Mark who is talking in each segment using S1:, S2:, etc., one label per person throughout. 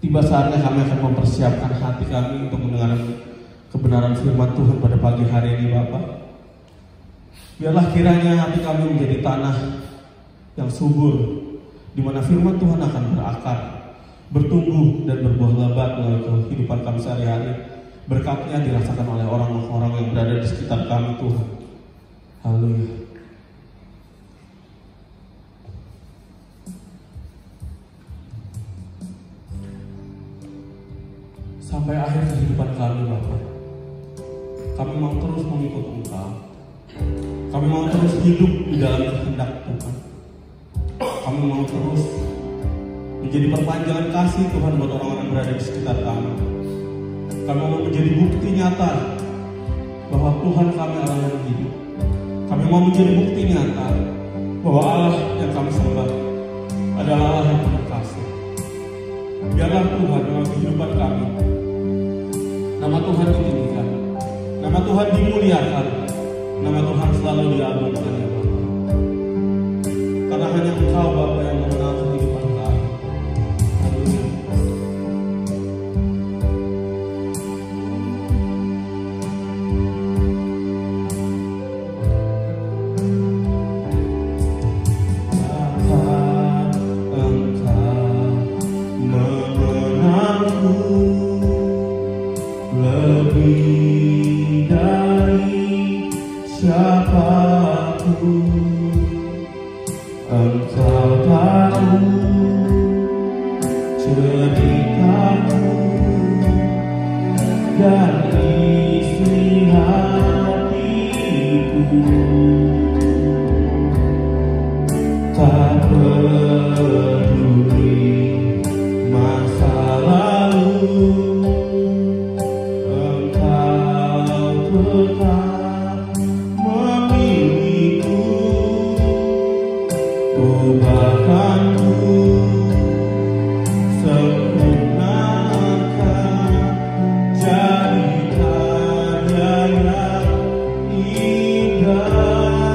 S1: Tiba saatnya kami akan mempersiapkan hati kami untuk mendengar kebenaran firman Tuhan pada pagi hari ini, Bapak. Biarlah kiranya hati kami menjadi tanah yang subur, di mana firman Tuhan akan berakar, bertumbuh dan berbuah lebat melalui kehidupan kami sehari-hari. Berkatnya dirasakan oleh orang-orang yang berada di sekitar kami, Tuhan. Haleluya. Sampai akhir kehidupan kami, Bapak, kami mau terus mengikut Engkau. Kami mau terus hidup di dalam kehendak Tuhan. Kami mau terus menjadi perpanjangan kasih Tuhan buat orang-orang yang berada di sekitar kami. Kami mau menjadi bukti nyata bahwa Tuhan kami Allah yang hidup. Kami mau menjadi bukti nyata bahwa Allah yang kami sembah adalah Allah yang penuh kasih. Biarlah Tuhan dalam kehidupan kami, nama Tuhan ditinggikan, nama Tuhan dimuliakan, nama Tuhan selalu diagungkan, ya Bapak. Karena hanya Engkau, Bapak, yang mengenal kehidupan kami. Haleluya.
S2: Lebih dari siapapun, Engkau tahu ceritaku dan isi hatiku. Tak peduli masa lalu, tetap memilihku. Bahkan ku sempurnakan jadi karya yang indah.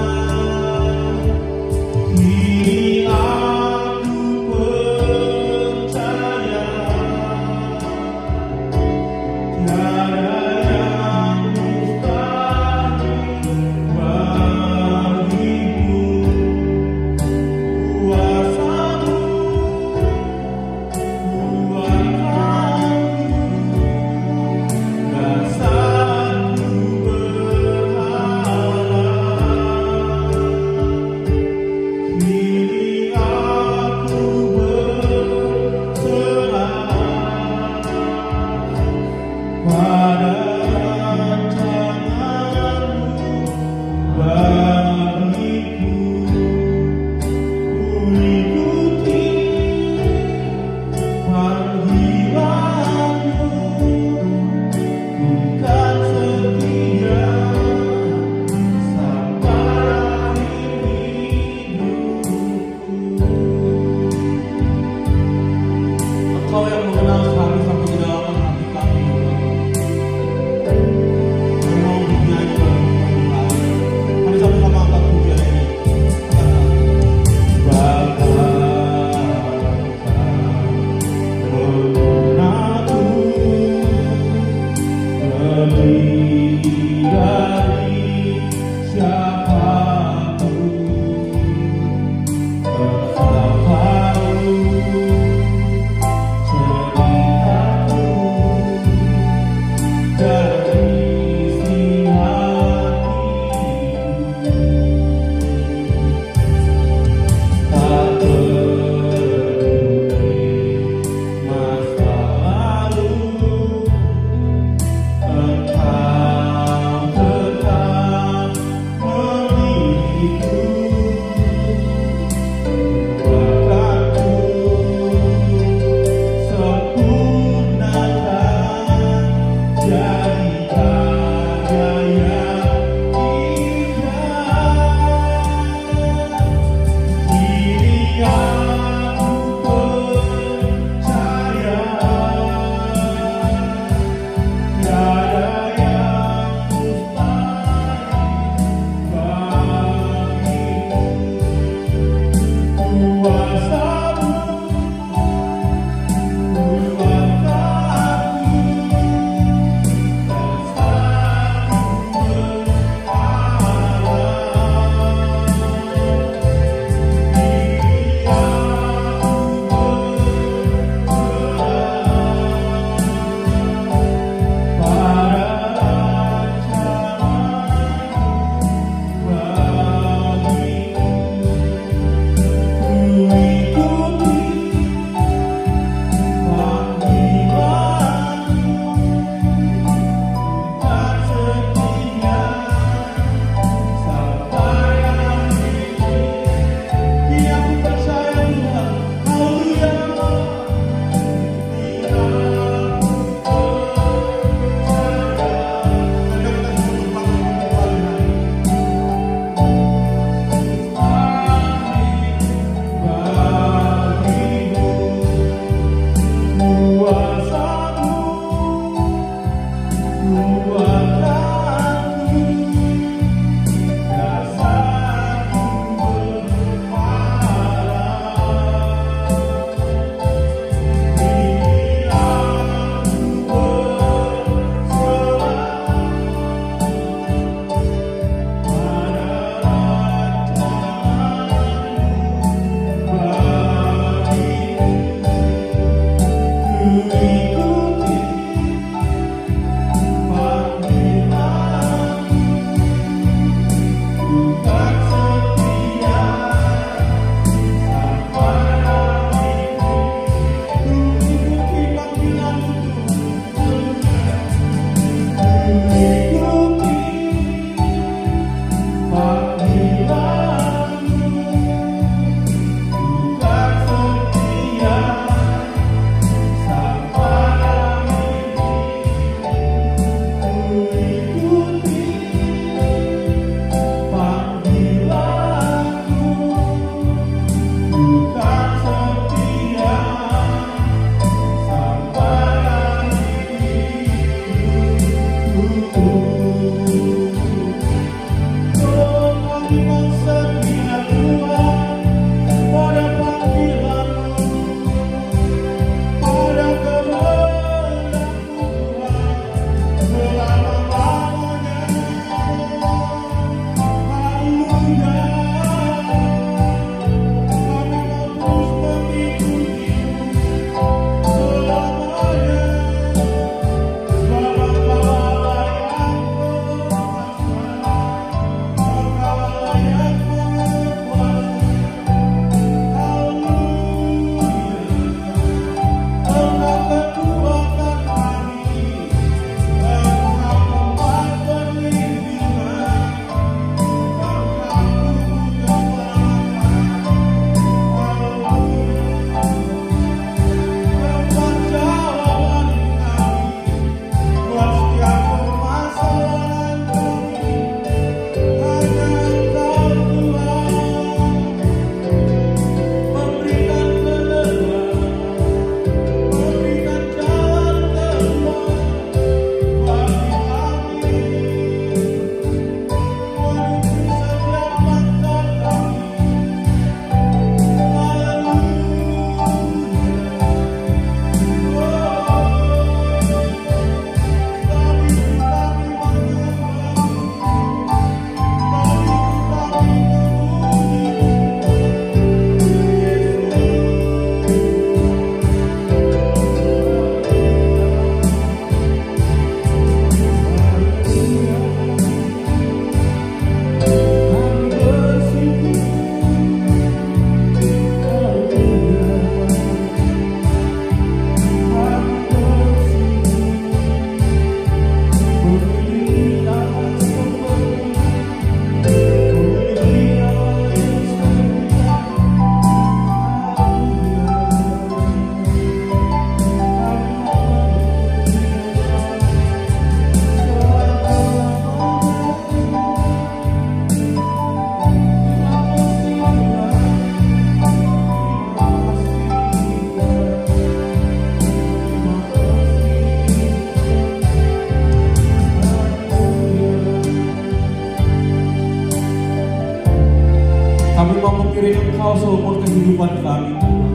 S1: mengiring Engkau seumur kehidupan kami, Tuhan.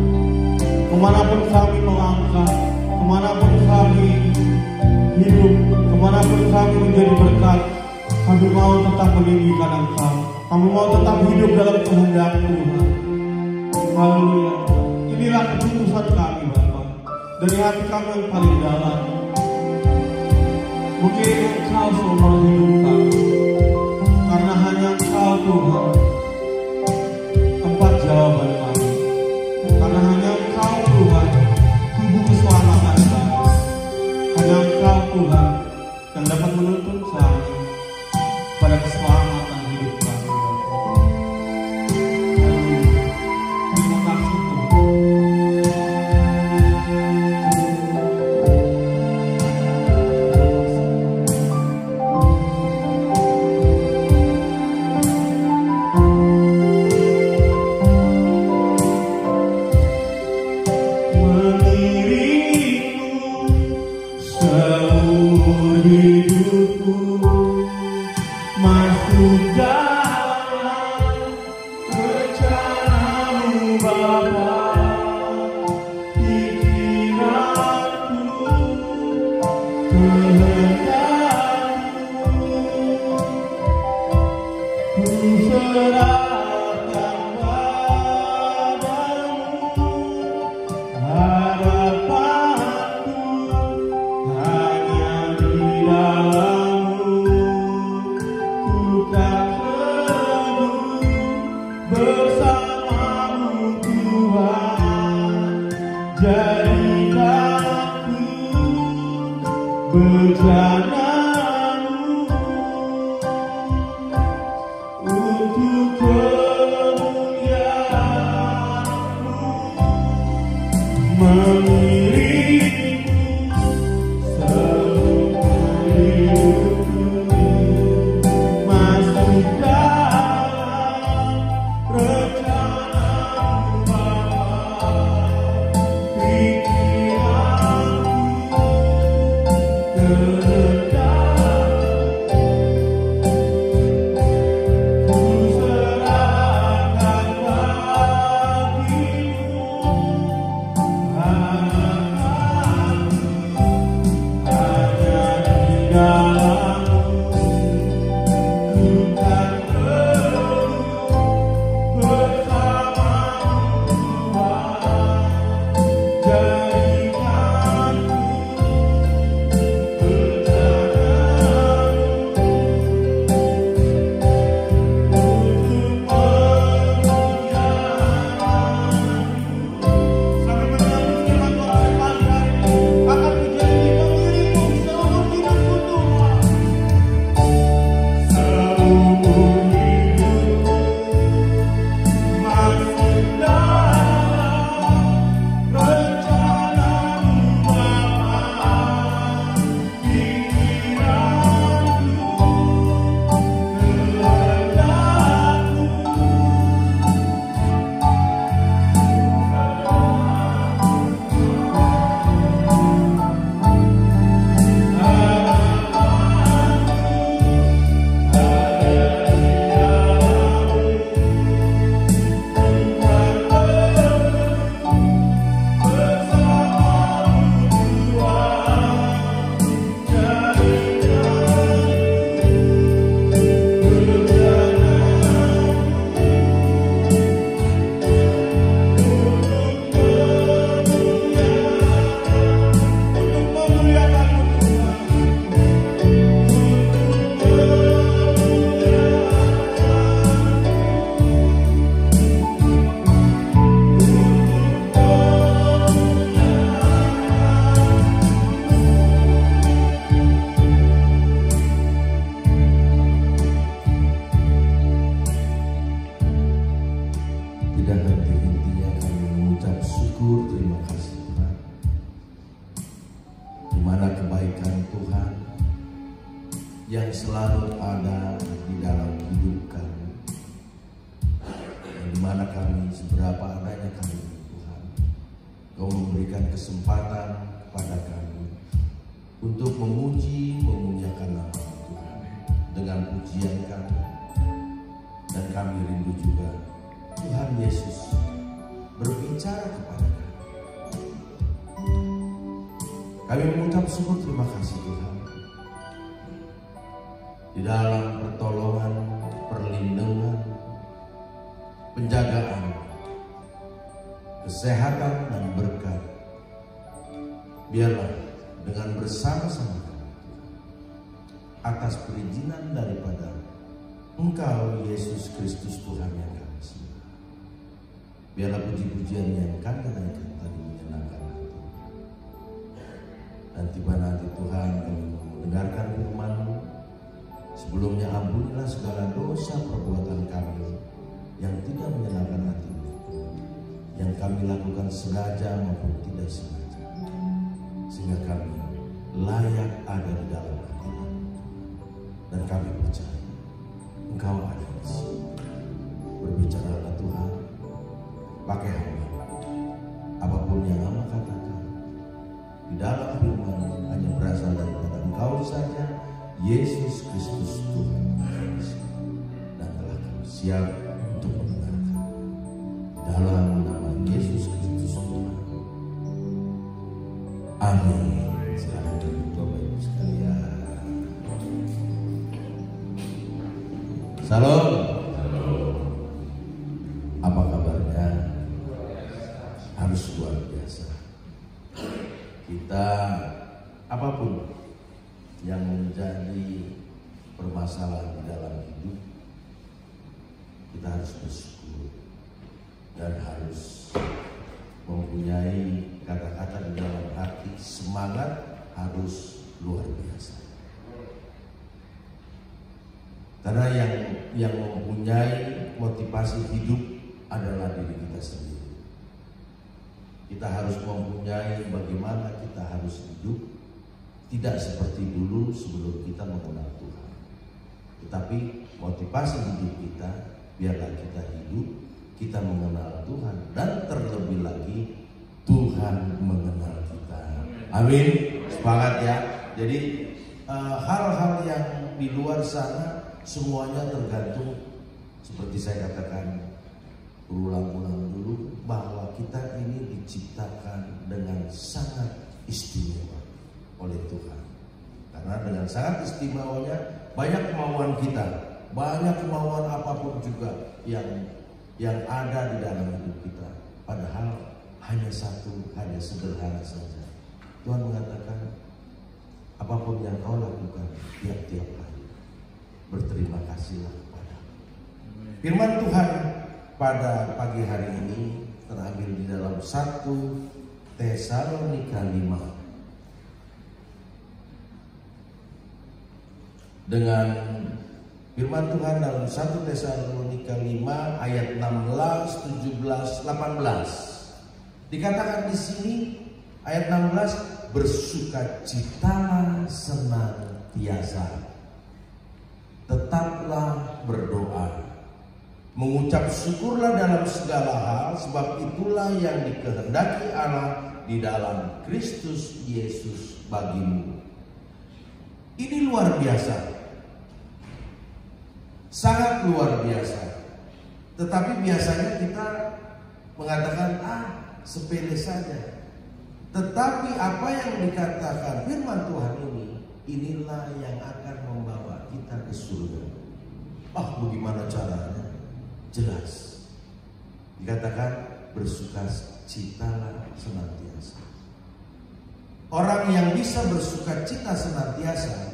S1: Kemanapun kami melangkah, kemanapun kami hidup, kemanapun kami menjadi berkat, kami mau tetap meninggikan Engkau. Kami mau tetap hidup dalam kehendak Tuhan. Haleluya. Inilah keputusan kami, Bapa, dari hati kami yang paling dalam. Mengiring Engkau seumur hidup kami, karena hanya Engkau, Tuhan, tempat jawaban kami. Karena hanya Engkau, Tuhan, tubuh keselamatan kami. Hanya Engkau, Tuhan, yang dapat menuntun kami pada keselamatan hidup kami. Terima kasih, Tuhan.
S3: yang selalu ada di dalam hidup kami, di mana kami seberapa adanya kami, Tuhan, Kau memberikan kesempatan kepada kami untuk memuji, memuliakan nama Tuhan dengan pujian kami, dan kami rindu juga Tuhan Yesus berbicara kepada kami. Kami mengucap syukur terima kasih Tuhan. Di dalam pertolongan, perlindungan, penjagaan, kesehatan dan berkat, biarlah dengan bersama-sama atas perizinan daripada Engkau Yesus Kristus Tuhan yang kami sembah, biarlah puji-pujian yang kami naikkan tadi menyenangkan hati. Dan tiba nanti Tuhan kami mendengarkan firman-Mu. Sebelumnya ampunilah segala dosa perbuatan kami yang tidak menyenangkan hati-Mu, yang kami lakukan sengaja maupun tidak sengaja, sehingga kami layak ada di dalam hati-Mu. Dan kami percaya Engkau ada di sini. Berbicaralah Tuhan, pakai hamba. Apapun yang Hamba katakan di dalam firman hanya berasal daripada Engkau saja, Yesus Kristus Tuhan, dan telah kami siap untuk mendengarkan. Dalam nama Yesus Kristus Tuhan. Amin. Silakan duduk Bapak Ibu sekalian. Salam. Apa kabarnya? Harus luar biasa. Kita apapun yang menjadi permasalahan di dalam hidup, kita harus bersyukur dan harus mempunyai kata-kata di dalam hati. Semangat harus luar biasa. Karena yang mempunyai motivasi hidup adalah diri kita sendiri. Kita harus mempunyai bagaimana kita harus hidup, tidak seperti dulu sebelum kita mengenal Tuhan. Tetapi motivasi hidup kita, biarlah kita hidup, kita mengenal Tuhan, dan terlebih lagi Tuhan mengenal kita. Amin. Semangat ya. Jadi hal-hal yang di luar sana semuanya tergantung, seperti saya katakan berulang-ulang dulu, bahwa kita ini diciptakan dengan sangat istimewa oleh Tuhan. Karena dengan sangat istimewanya banyak kemauan kita, banyak kemauan apapun juga yang ada di dalam hidup kita. Padahal hanya satu, hanya sederhana saja. Tuhan mengatakan, apapun yang kau lakukan tiap-tiap hari, berterima kasihlah kepada-Ku. Firman Tuhan pada pagi hari ini terambil di dalam 1 Tesalonika 5. Dengan firman Tuhan dalam 1 Tesalonika 5 ayat 16, 17, 18. Dikatakan di sini ayat 16, bersukacitalah senantiasa, tetaplah berdoa, mengucap syukurlah dalam segala hal, sebab itulah yang dikehendaki Allah di dalam Kristus Yesus bagimu. Ini luar biasa. Sangat luar biasa. Tetapi biasanya kita mengatakan sepele saja. Tetapi apa yang dikatakan firman Tuhan ini, inilah yang akan membawa kita ke surga. Bagaimana caranya? Jelas. Dikatakan bersukacitalah senantiasa. Orang yang bisa bersukacita senantiasa,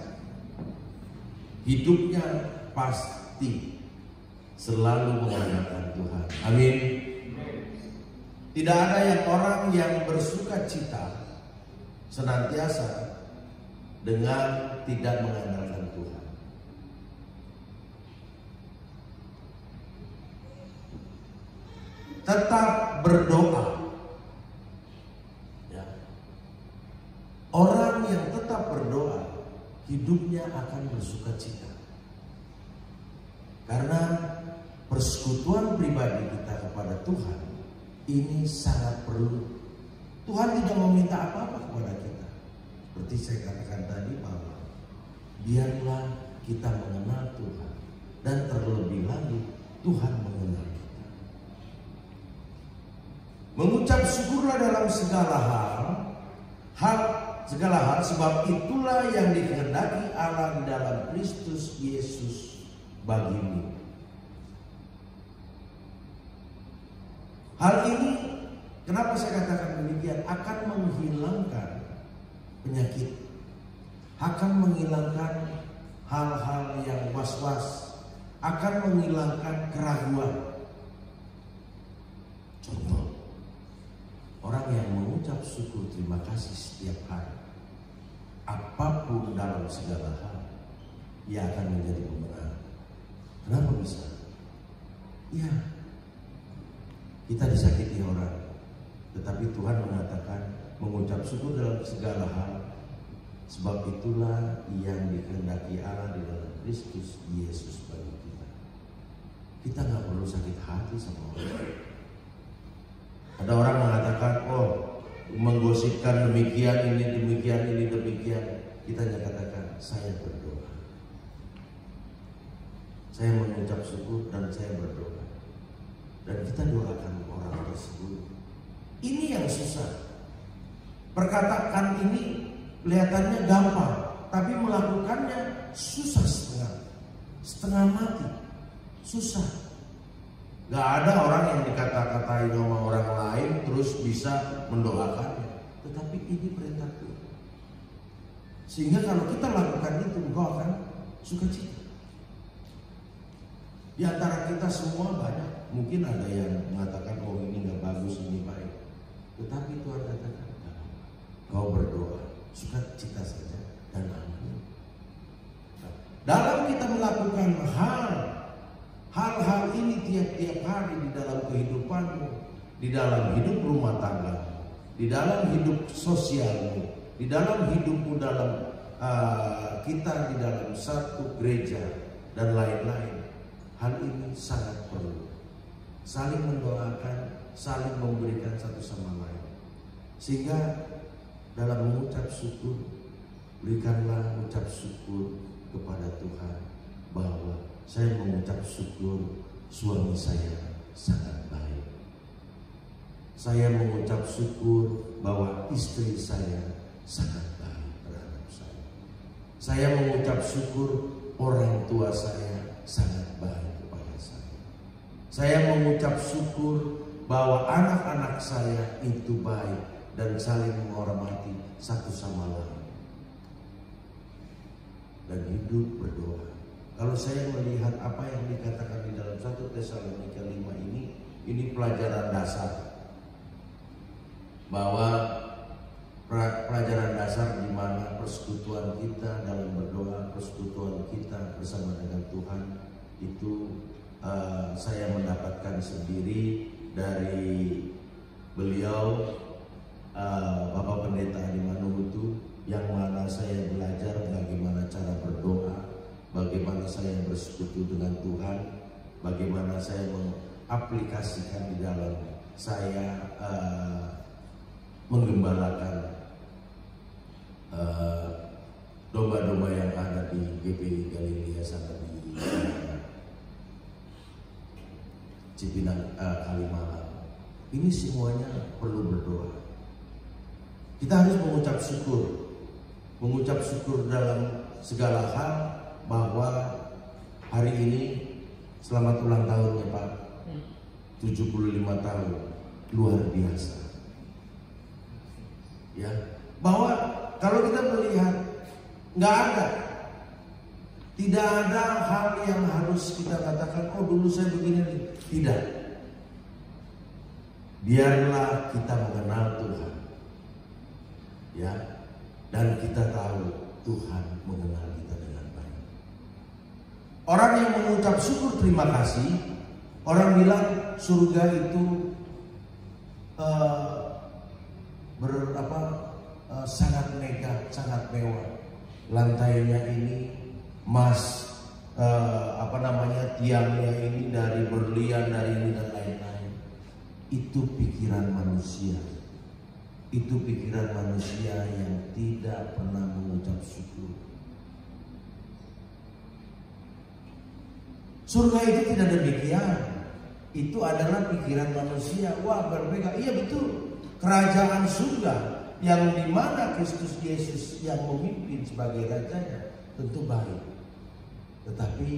S3: hidupnya pasti selalu mengandalkan Tuhan. Amin. Tidak ada orang yang bersukacita senantiasa dengan tidak mengandalkan Tuhan. Tetap berdoa. Ya. Orang yang tetap berdoa, hidupnya akan bersukacita. Karena persekutuan pribadi kita kepada Tuhan ini sangat perlu. Tuhan tidak meminta apa-apa kepada kita. Seperti saya katakan tadi, bahwa biarlah kita mengenal Tuhan, dan terlebih lagi Tuhan mengenal kita. Mengucap syukurlah dalam segala hal sebab itulah yang dikehendaki Allah di dalam Kristus Yesus bagimu. Hal ini, kenapa saya katakan demikian? Akan menghilangkan penyakit, akan menghilangkan hal-hal yang was-was, akan menghilangkan keraguan. Contoh, orang yang mengucap syukur terima kasih setiap hari, apapun dalam segala hal, ia akan menjadi pemenang. Kenapa bisa? Ya, kita disakiti orang, tetapi Tuhan mengatakan mengucap syukur dalam segala hal, sebab itulah yang dikehendaki Allah di dalam Kristus Yesus bagi kita. Kita nggak perlu sakit hati sama orang. Ada orang mengatakan, oh menggosipkan demikian ini demikian. Kita hanya katakan, saya berdoa, saya mengucap syukur dan saya berdoa, dan kita doakan orang tersebut. Ini yang susah. Perkataan ini kelihatannya gampang, tapi melakukannya susah setengah mati, susah. Gak ada orang yang dikata-katain sama orang lain terus bisa mendoakannya. Tetapi ini perintah Tuhan. Sehingga kalau kita lakukan itu, engkau akan sukacita. Di antara kita semua banyak, mungkin ada yang mengatakan, oh ini gak bagus, ini baik. Tetapi Tuhan katakan, kau berdoa, sukacita saja dan amin. Dalam kita melakukan hal-hal ini tiap-tiap hari di dalam kehidupanmu, di dalam hidup rumah tangga, di dalam hidup sosialmu, di dalam hidupmu dalam kita di dalam satu gereja dan lain-lain. Hal ini sangat perlu. Saling mendoakan, saling memberikan satu sama lain. Sehingga dalam mengucap syukur, berikanlah ucap syukur kepada Tuhan bahwa saya mengucap syukur suami saya sangat baik. Saya mengucap syukur bahwa istri saya sangat baik terhadap saya. Saya mengucap syukur orang tua saya sangat baik kepada saya. Saya mengucap syukur bahwa anak-anak saya itu baik dan saling menghormati satu sama lain. Dan hidup berdoa. Kalau saya melihat apa yang dikatakan di dalam 1 Tesalonika 5 ini pelajaran dasar. Bahwa pelajaran dasar di mana persekutuan kita dalam berdoa, persekutuan kita bersama dengan Tuhan itu saya mendapatkan sendiri dari beliau Bapak Pendeta Adi Manuhutu, yang mana saya belajar bagaimana cara berdoa, bagaimana saya bersekutu dengan Tuhan, bagaimana saya mengaplikasikan di dalam saya menggembalakan domba-domba yang ada di GPI Galilea sana di Cipinang, Kalimalang. Ini semuanya perlu berdoa. Kita harus mengucap syukur dalam segala hal, bahwa hari ini selamat ulang tahun ya Pak, 75 tahun, luar biasa. Ya, bahwa kalau kita melihat tidak ada hal yang harus kita katakan, oh dulu saya begini, tidak. Biarlah kita mengenal Tuhan, ya, dan kita tahu Tuhan mengenal kita dengan baik. Orang yang mengucap syukur terima kasih, orang bilang surga itu sangat megah, sangat mewah. Lantainya ini emas, tiangnya ini dari berlian, dari ini dan lain-lain. Itu pikiran manusia. Itu pikiran manusia yang tidak pernah mengucap syukur. Surga itu tidak demikian. itu adalah pikiran manusia. Wah, berbeda. Iya betul. Kerajaan surga yang dimana Kristus Yesus yang memimpin sebagai rajanya tentu baik. Tetapi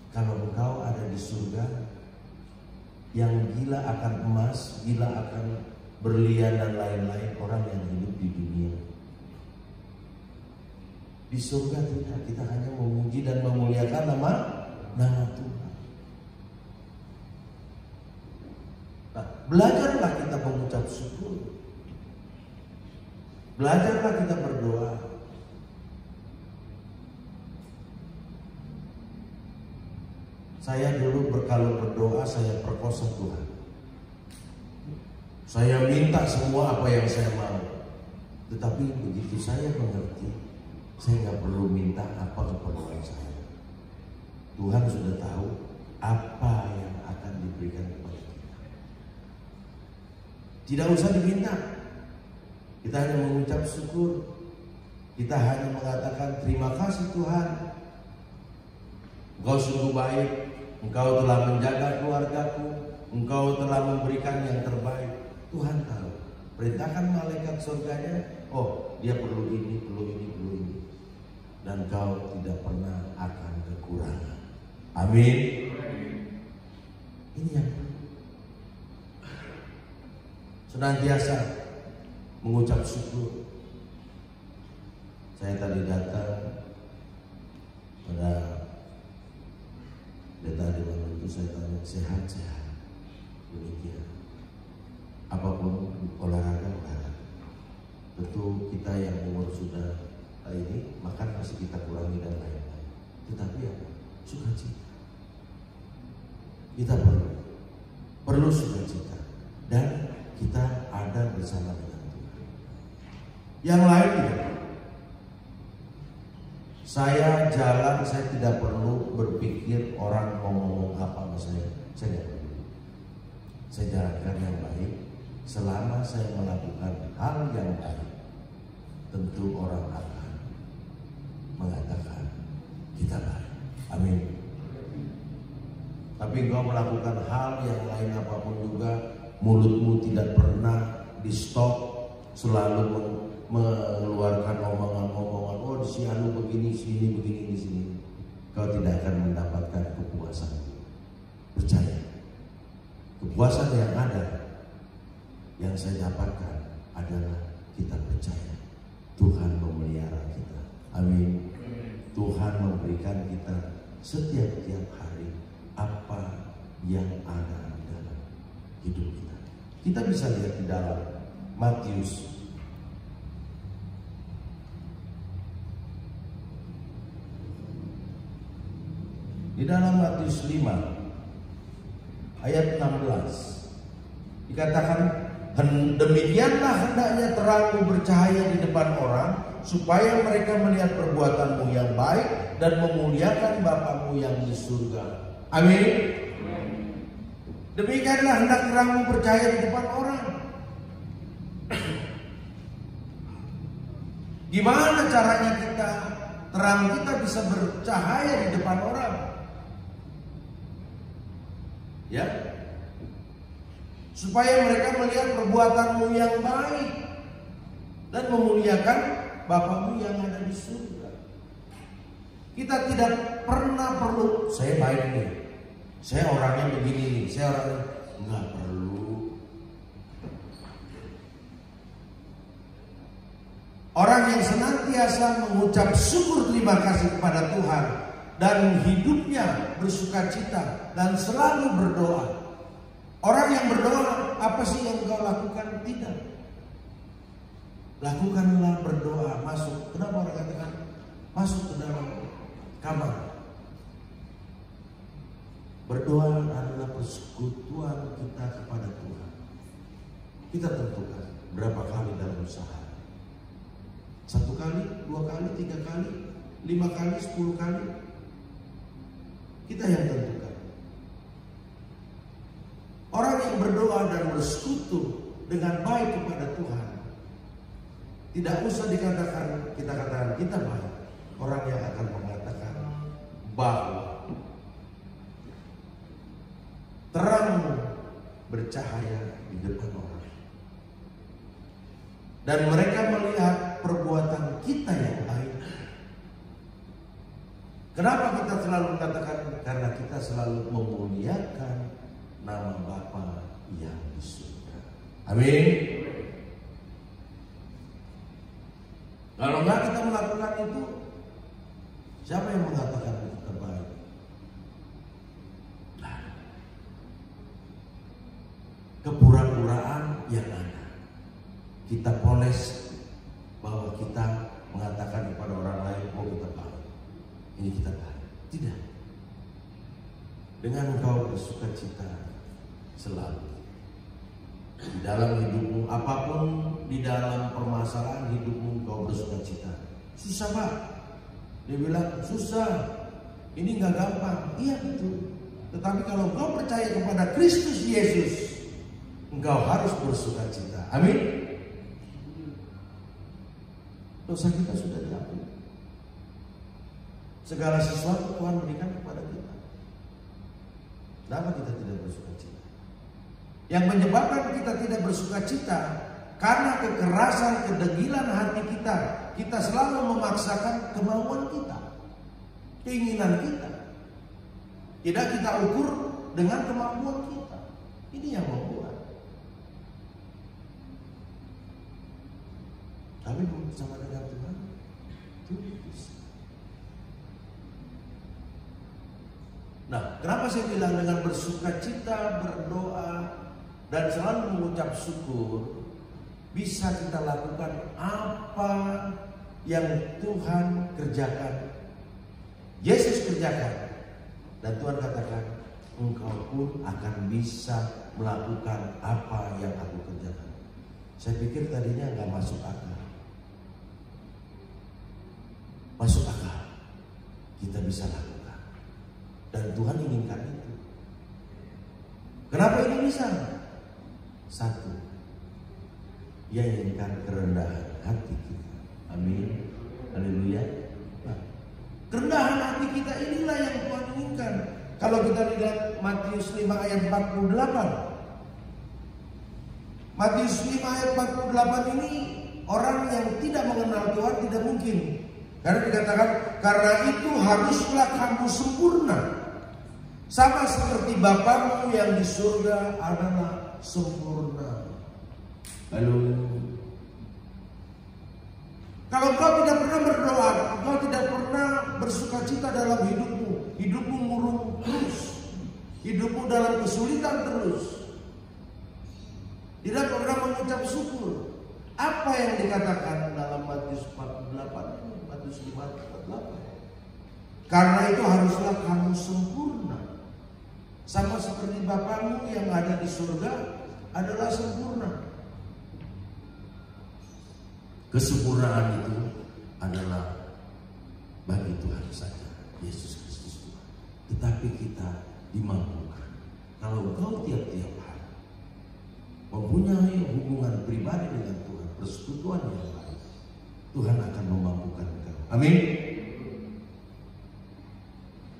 S3: kalau engkau ada di surga yang gila akan emas, gila akan berlian dan lain-lain, orang yang hidup di dunia. Di surga tidak, kita hanya memuji dan memuliakan nama Tuhan. Nah, belajarlah kita mengucap syukur. Belajarlah kita berdoa. Saya dulu kalau berdoa saya perkosa Tuhan. Saya minta semua apa yang saya mau. Tetapi begitu saya mengerti, saya nggak perlu minta apa keperluan saya. Tuhan sudah tahu apa yang akan diberikan kepada kita. Tidak usah diminta. Kita hanya mengucap syukur. Kita hanya mengatakan terima kasih Tuhan. Engkau sungguh baik. Engkau telah menjaga keluargaku. Engkau telah memberikan yang terbaik. Tuhan tahu. Perintahkan malaikat surganya. Oh, dia perlu ini, perlu ini, perlu ini. Dan kau tidak pernah akan kekurangan. Amin. Ini yang senantiasa mengucap syukur. Saya tadi datang pada tadi malam itu saya tanya sehat-sehat. Demikian. Apapun olahraga. Tentu kita yang umur sudah ini makan masih kita kurangi dan lain-lain. Tetapi apa? Sukacita. Kita perlu sukacita dan kita ada bersama dengan Tuhan. Yang lain tidak. Saya jalan, saya tidak perlu berpikir orang mau ngomong apa sama saya. Saya tidak perlu. Saya jalankan yang baik. Selama saya melakukan hal yang baik, tentu orang akan mengatakan kita baik. Amin. Tapi engkau melakukan hal yang lain apapun juga, mulutmu tidak pernah di stop, selalu mengeluarkan omongan-omongan. Oh, di sini begini, sini begini, di sini. Kau tidak akan mendapatkan kepuasan. Percaya. Kepuasan yang ada, yang saya dapatkan adalah kita percaya Tuhan memelihara kita. Amin. Tuhan memberikan kita setiap hari apa yang ada di dalam hidup kita. Kita bisa lihat di dalam Matius di dalam Matius 5 ayat 16 dikatakan, demikianlah hendaknya terangmu bercahaya di depan orang, supaya mereka melihat perbuatanmu yang baik dan memuliakan Bapamu yang di surga. Amin. Demikianlah hendak terangmu bercahaya di depan orang. Gimana caranya terang kita bisa bercahaya di depan orang? Ya, supaya mereka melihat perbuatanmu yang baik dan memuliakan Bapamu yang ada di surga. Kita tidak pernah perlu, saya baik nih, saya orangnya begini nih, saya orangnya nggak perlu. Orang yang senantiasa mengucap syukur terima kasih kepada Tuhan dan hidupnya bersukacita dan selalu berdoa. Orang yang berdoa, apa sih yang kau lakukan? Tidak. Lakukanlah berdoa, masuk. Kenapa orang katakan masuk ke dalam kamar? Berdoa adalah persekutuan kita kepada Tuhan. Kita tentukan berapa kali dalam sehari. 1 kali, 2 kali, 3 kali, 5 kali, 10 kali. Kita yang tentukan. Orang yang berdoa dan bersekutu dengan baik kepada Tuhan, tidak usah dikatakan, kita katakan kita baik. Orang yang akan mengatakan bahwa terang bercahaya di depan orang. Dan mereka melihat perbuatan kita yang baik. Kenapa kita selalu mengatakan? Karena kita selalu memuliakan nama Bapa yang di surga. Amin. Kalau enggak kita melakukan itu, siapa yang mengatakan itu terbaik? Kepura-puraan yang ada. Kita poles bahwa kita mengatakan kepada orang lain, oh kita baik, ini kita baik. Tidak. Dengan engkau bersuka cita selalu di dalam hidupmu, apapun di dalam permasalahan hidupmu engkau bersuka cita. Susah Pak, dia bilang susah, ini nggak gampang. Iya betul. Tetapi kalau engkau percaya kepada Kristus Yesus, engkau harus bersuka cita. Amin. Dosa kita sudah diampuni. Segala sesuatu Tuhan berikan kepada kita. Kenapa kita tidak bersuka cita? Yang menyebabkan kita tidak bersuka cita karena kekerasan, kedegilan hati kita. Kita selalu memaksakan kemauan kita, keinginan kita. Tidak kita ukur dengan kemampuan kita. Ini yang membuat. Tapi bersama dengan Tuhan itu bisa. Nah, kenapa saya bilang dengan bersuka cita, berdoa, dan selalu mengucap syukur, bisa kita lakukan apa yang Tuhan kerjakan, Yesus kerjakan. Dan Tuhan katakan, engkau pun akan bisa melakukan apa yang aku kerjakan. Saya pikir tadinya nggak masuk akal. Masuk akal, kita bisa lakukan. Dan Tuhan inginkan itu. Kenapa ini bisa? Satu, Dia inginkan kerendahan hati kita. Amin. Haleluya. Nah, kerendahan hati kita inilah yang Tuhan inginkan. Kalau kita lihat Matius 5 ayat 48. Matius 5 ayat 48 ini orang yang tidak mengenal Tuhan tidak mungkin. Karena dikatakan, karena itu haruslah kamu sempurna, sama seperti Bapamu yang di surga adalah sempurna. Lalu, kalau kau tidak pernah berdoa, kau tidak pernah bersuka cita dalam hidupmu, hidupmu murung terus, hidupmu dalam kesulitan terus, tidak pernah mengucap syukur. Apa yang dikatakan dalam Matius 48 ini? Matius 5:48. Karena itu haruslah kamu sempurna, sama seperti Bapamu yang ada di surga adalah sempurna. Kesempurnaan itu adalah bagi Tuhan saja, Yesus Kristus Tuhan. Tetapi kita dimampukan. Kalau engkau tiap-tiap hari mempunyai hubungan pribadi dengan Tuhan, persekutuan yang baik, Tuhan akan memampukan engkau. Amin.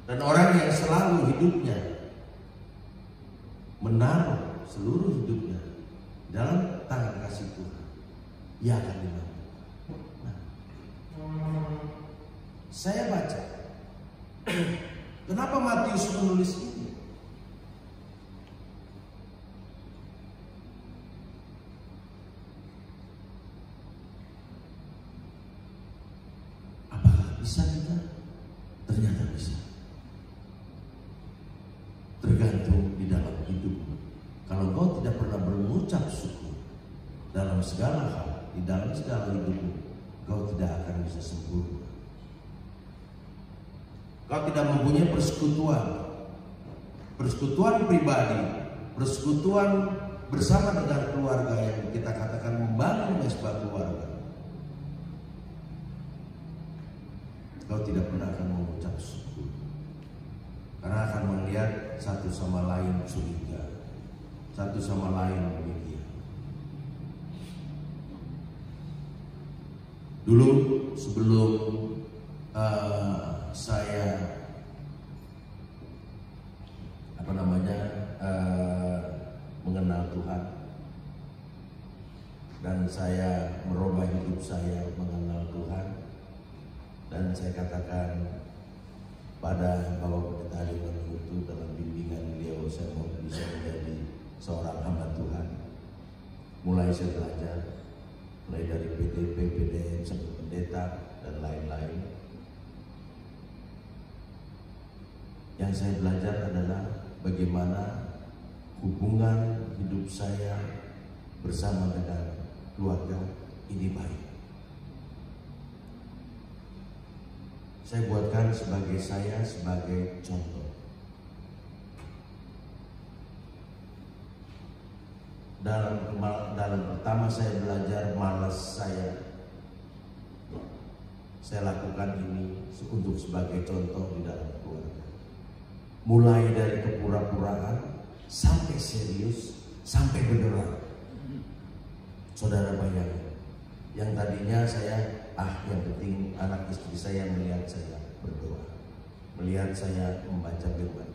S3: Dan orang yang selalu hidupnya menaruh seluruh hidupnya dalam tangan kasih Tuhan, ia akan dimampukan. Nah, saya baca kenapa Matius menulis ini. Bisa kita? Ternyata bisa. Tergantung di dalam hidupmu. Kalau kau tidak pernah berucap syukur dalam segala hal, di dalam segala hidupmu, kau tidak akan bisa sempurna. Kau tidak mempunyai persekutuan, persekutuan pribadi, persekutuan bersama dengan keluarga yang kita katakan membangun mesbah keluarga. Kau tidak pernah akan mengucap syukur, karena akan melihat satu sama lain curiga, satu sama lain demikian. Dulu sebelum saya mengenal saya merubah hidup saya mengenal Tuhan. Dan saya katakan pada Bapak Pendeta Halimon itu dalam bimbingan beliau, saya mau bisa menjadi seorang hamba Tuhan. Mulai saya belajar, mulai dari PDP, PDM, sampai pendeta dan lain-lain. Yang saya belajar adalah bagaimana hubungan hidup saya bersama dengan keluarga ini baik. Saya buatkan saya sebagai contoh. Dalam pertama saya belajar, malas saya lakukan ini untuk sebagai contoh di dalam keluarga. Mulai dari kepura-puraan sampai serius, sampai beneran. Saudara bayangkan, yang tadinya saya yang penting anak istri saya melihat saya berdoa, melihat saya membaca firman.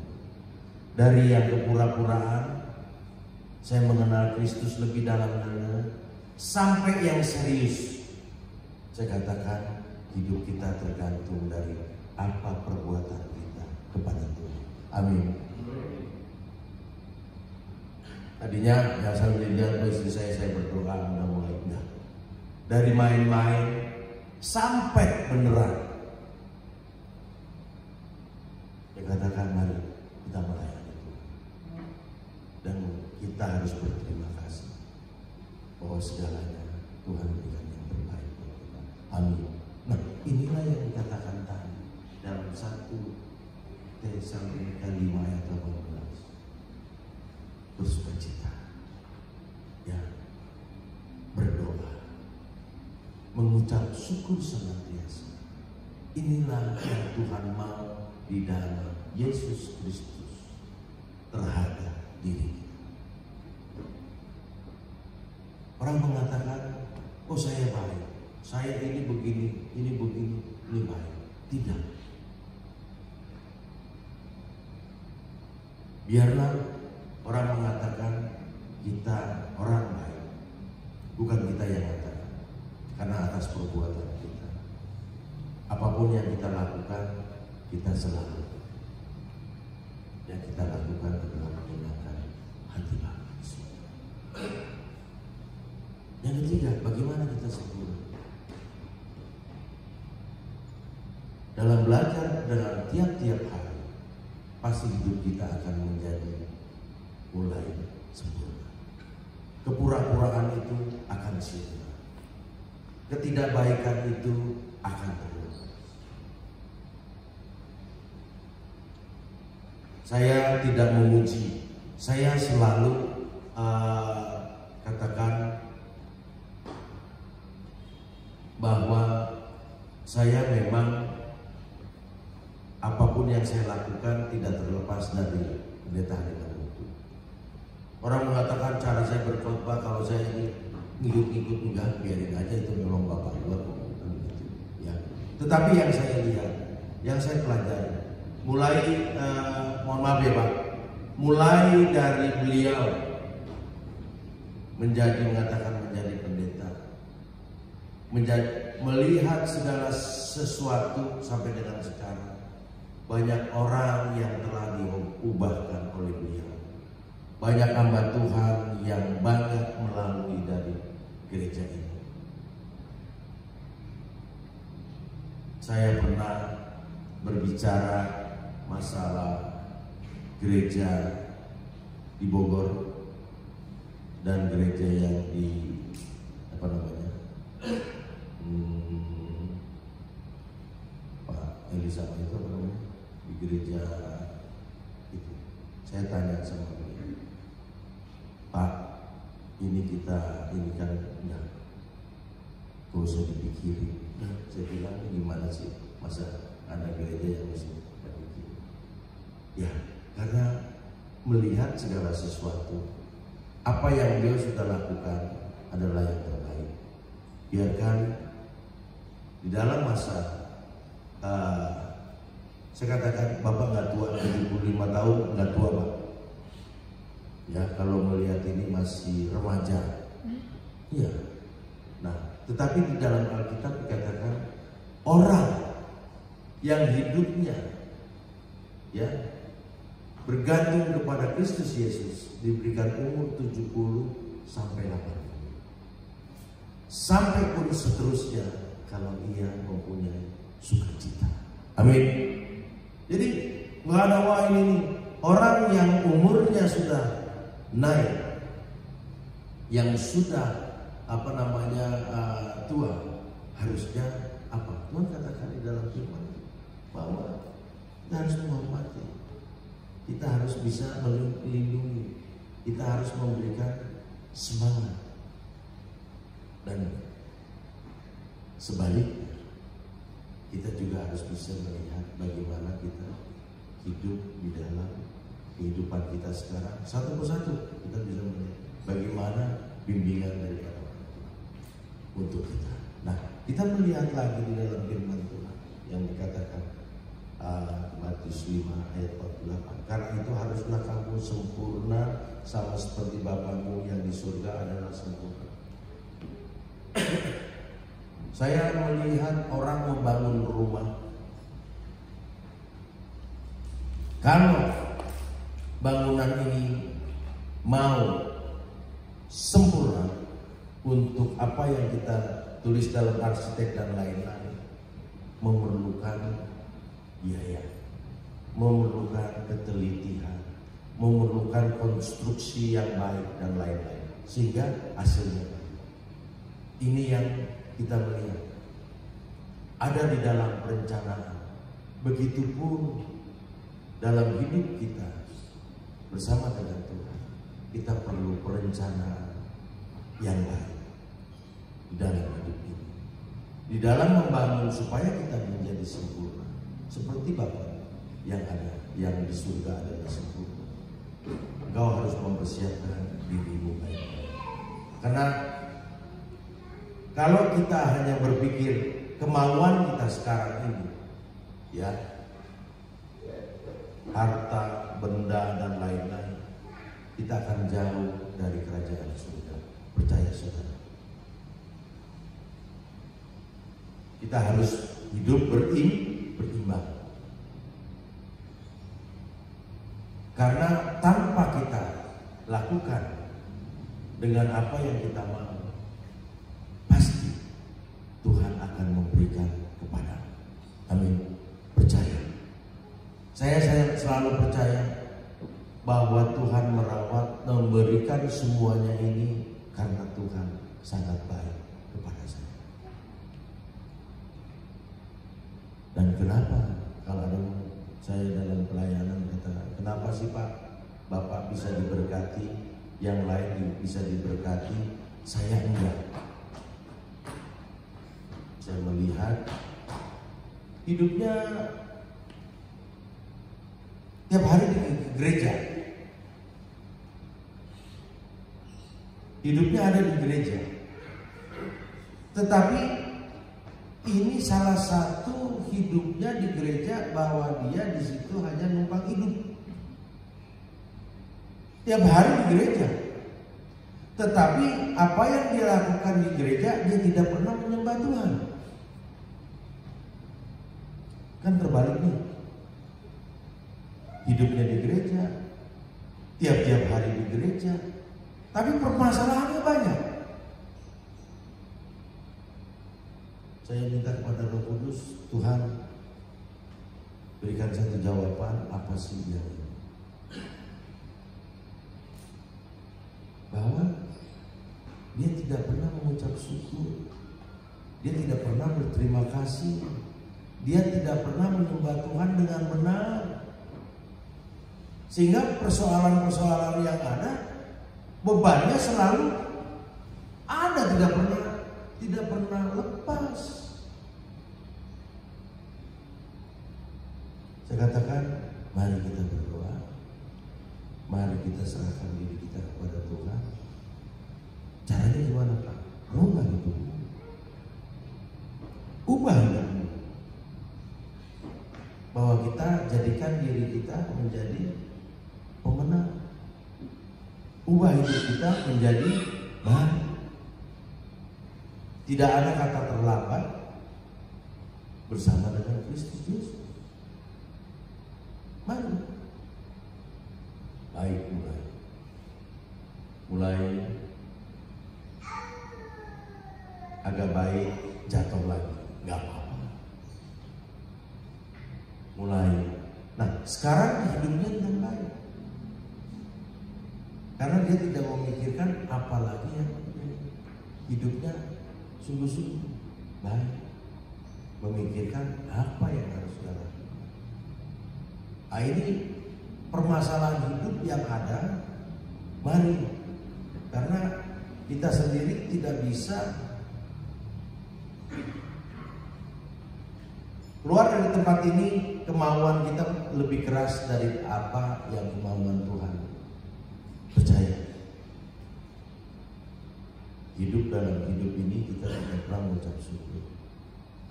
S3: Dari yang kepura-puraan, saya mengenal Kristus lebih dalam-dalam, sampai yang serius. Saya katakan hidup kita tergantung dari apa perbuatan kita kepada Tuhan. Amin. Tadinya ya saya melihat istri saya berdoa, udah mulai enggak. Dari main-main sampai beneran. Saya katakan mari kita melayani Tuhan. Dan kita harus berterima kasih bahwa segalanya Tuhan berikan yang terbaik buat kita. Amin. Nah, inilah yang dikatakan tadi dalam 1 Tesalonika 5 ayat 18. Bersukacita, ya, berdoa, mengucap syukur senantiasa. Inilah yang Tuhan mau di dalam Yesus Kristus terhadap diri kita. Orang mengatakan, oh saya baik, saya ini begini, ini baik. Tidak. Biarlah orang mengatakan kita orang baik, bukan kita yang mengatakan, karena atas perbuatan kita. Apapun yang kita lakukan, kita selalu yang kita lakukan adalah menggunakan hati Bapa. Yang ketiga, bagaimana kita sempurna? Dalam belajar dengan tiap-tiap hari, pasti hidup kita akan menjadi mulai sempurna. Kepura-puraan itu akan sirna. Ketidakbaikan itu akan terlepas. Saya tidak memuji, saya selalu katakan bahwa saya memang apapun yang saya lakukan tidak terlepas dari pendeta Halimon itu. Orang mengatakan cara saya berkhotbah, kalau saya ini ngikut-ngikut, enggak, biarin aja, itu memang Bapak luar gitu, ya. Tetapi yang saya lihat, yang saya pelajari, mulai mohon maaf ya Pak, mulai dari beliau mengatakan menjadi pendeta, melihat segala sesuatu sampai dengan sekarang, banyak orang yang telah diubahkan oleh beliau. Banyak hamba Tuhan yang banyak melalui dari gereja ini. Saya pernah berbicara masalah gereja di Bogor dan gereja yang di Pak Elisabeth itu di gereja itu. Saya tanya sama beliau, Pak, ini kan enggak, gak usah dipikirin. Saya bilang, gimana sih, masa ada gereja yang mesti berpikir? Ya, karena melihat segala sesuatu, apa yang beliau sudah lakukan adalah yang terbaik. Biarkan di dalam masa saya katakan, Bapak nggak tua, 75 tahun nggak tua Pak. Ya, kalau melihat ini masih remaja. Iya, Tetapi di dalam Alkitab dikatakan orang yang hidupnya ya bergantung kepada Kristus Yesus diberikan umur 70 sampai 80. Sampai pun seterusnya kalau ia mempunyai sukacita. Amin. Jadi nggak ada wah ini orang yang umurnya sudah naik, yang sudah tua, harusnya apa? Tuhan katakan di dalam firman bahwa kita harus menghormati, kita harus bisa melindungi, kita harus memberikan semangat, dan sebaliknya kita juga harus bisa melihat bagaimana kita hidup di dalam kehidupan kita sekarang. Satu persatu kita bisa melihat bagaimana bimbingan dari orang untuk kita. Nah, kita melihat lagi di dalam firman Tuhan yang dikatakan Matius 5 ayat 48. Karena itu haruslah kamu sempurna sama seperti Bapamu yang di surga adalah sempurna. Saya melihat orang membangun rumah. Kalau bangunan ini mau sempurna untuk apa yang kita tulis dalam arsitek dan lain-lain, memerlukan biaya, memerlukan ketelitian, memerlukan konstruksi yang baik dan lain-lain, sehingga hasilnya ini yang kita melihat ada di dalam perencanaan. Begitupun dalam hidup kita bersama dengan Tuhan, kita perlu perencanaan yang baik di dalam hidup ini, di dalam membangun supaya kita menjadi sempurna seperti Bapa yang ada, yang di surga adalah sempurna. Engkau harus mempersiapkan dirimu baik-baik, karena kalau kita hanya berpikir kemauan kita sekarang ini, ya, harta, benda dan lain-lain, kita akan jauh dari kerajaan surga. Percaya saudara, kita harus hidup berimbang, karena tanpa kita lakukan dengan apa yang kita mau, pasti Tuhan akan memberikan kepada. Amin. Percaya. Saya selalu percaya bahwa Tuhan merawat, memberikan semuanya ini karena Tuhan sangat baik kepada saya. Dan kenapa kalau ada saya dalam pelayanan kata, kenapa sih Pak Bapak bisa diberkati, yang lain bisa diberkati, saya enggak? Saya melihat hidupnya tiap hari di gereja, hidupnya ada di gereja, tetapi ini salah satu hidupnya di gereja bahwa dia di situ hanya numpang hidup. Tiap hari di gereja, tetapi apa yang dia lakukan di gereja, dia tidak pernah menyembah Tuhan. Kan terbaliknya, hidupnya di gereja, tiap-tiap hari di gereja, tapi permasalahannya banyak. Saya minta kepada Roh Kudus, Tuhan berikan satu jawaban, apa sih yang bahwa dia tidak pernah mengucap syukur, dia tidak pernah berterima kasih, dia tidak pernah menyembah Tuhan dengan benar, sehingga persoalan-persoalan yang ada, bebannya selalu ada, tidak pernah lepas. Saya katakan, mari kita berdoa, mari kita serahkan diri kita kepada Tuhan. Caranya gimana Pak? Rubah itu, ubah hidupmu, bahwa kita jadikan diri kita menjadi pemenang, ubah hidup kita menjadi baik. Tidak ada kata terlambat bersama dengan Kristus Yesus. Mari. Baik, mulai agak baik, jatuh lagi, nggak apa-apa. Mulai. Nah, sekarang hidupnya yang baik. Karena dia tidak memikirkan apalagi yang hidupnya sungguh-sungguh baik. Memikirkan apa yang harus dia lakukan. Nah, ini permasalahan hidup yang ada. Mari, karena kita sendiri tidak bisa keluar dari tempat ini. Kemauan kita lebih keras dari apa yang kemauan Tuhan. Percaya, hidup dalam hidup ini kita tidak pernah mengucap syukur.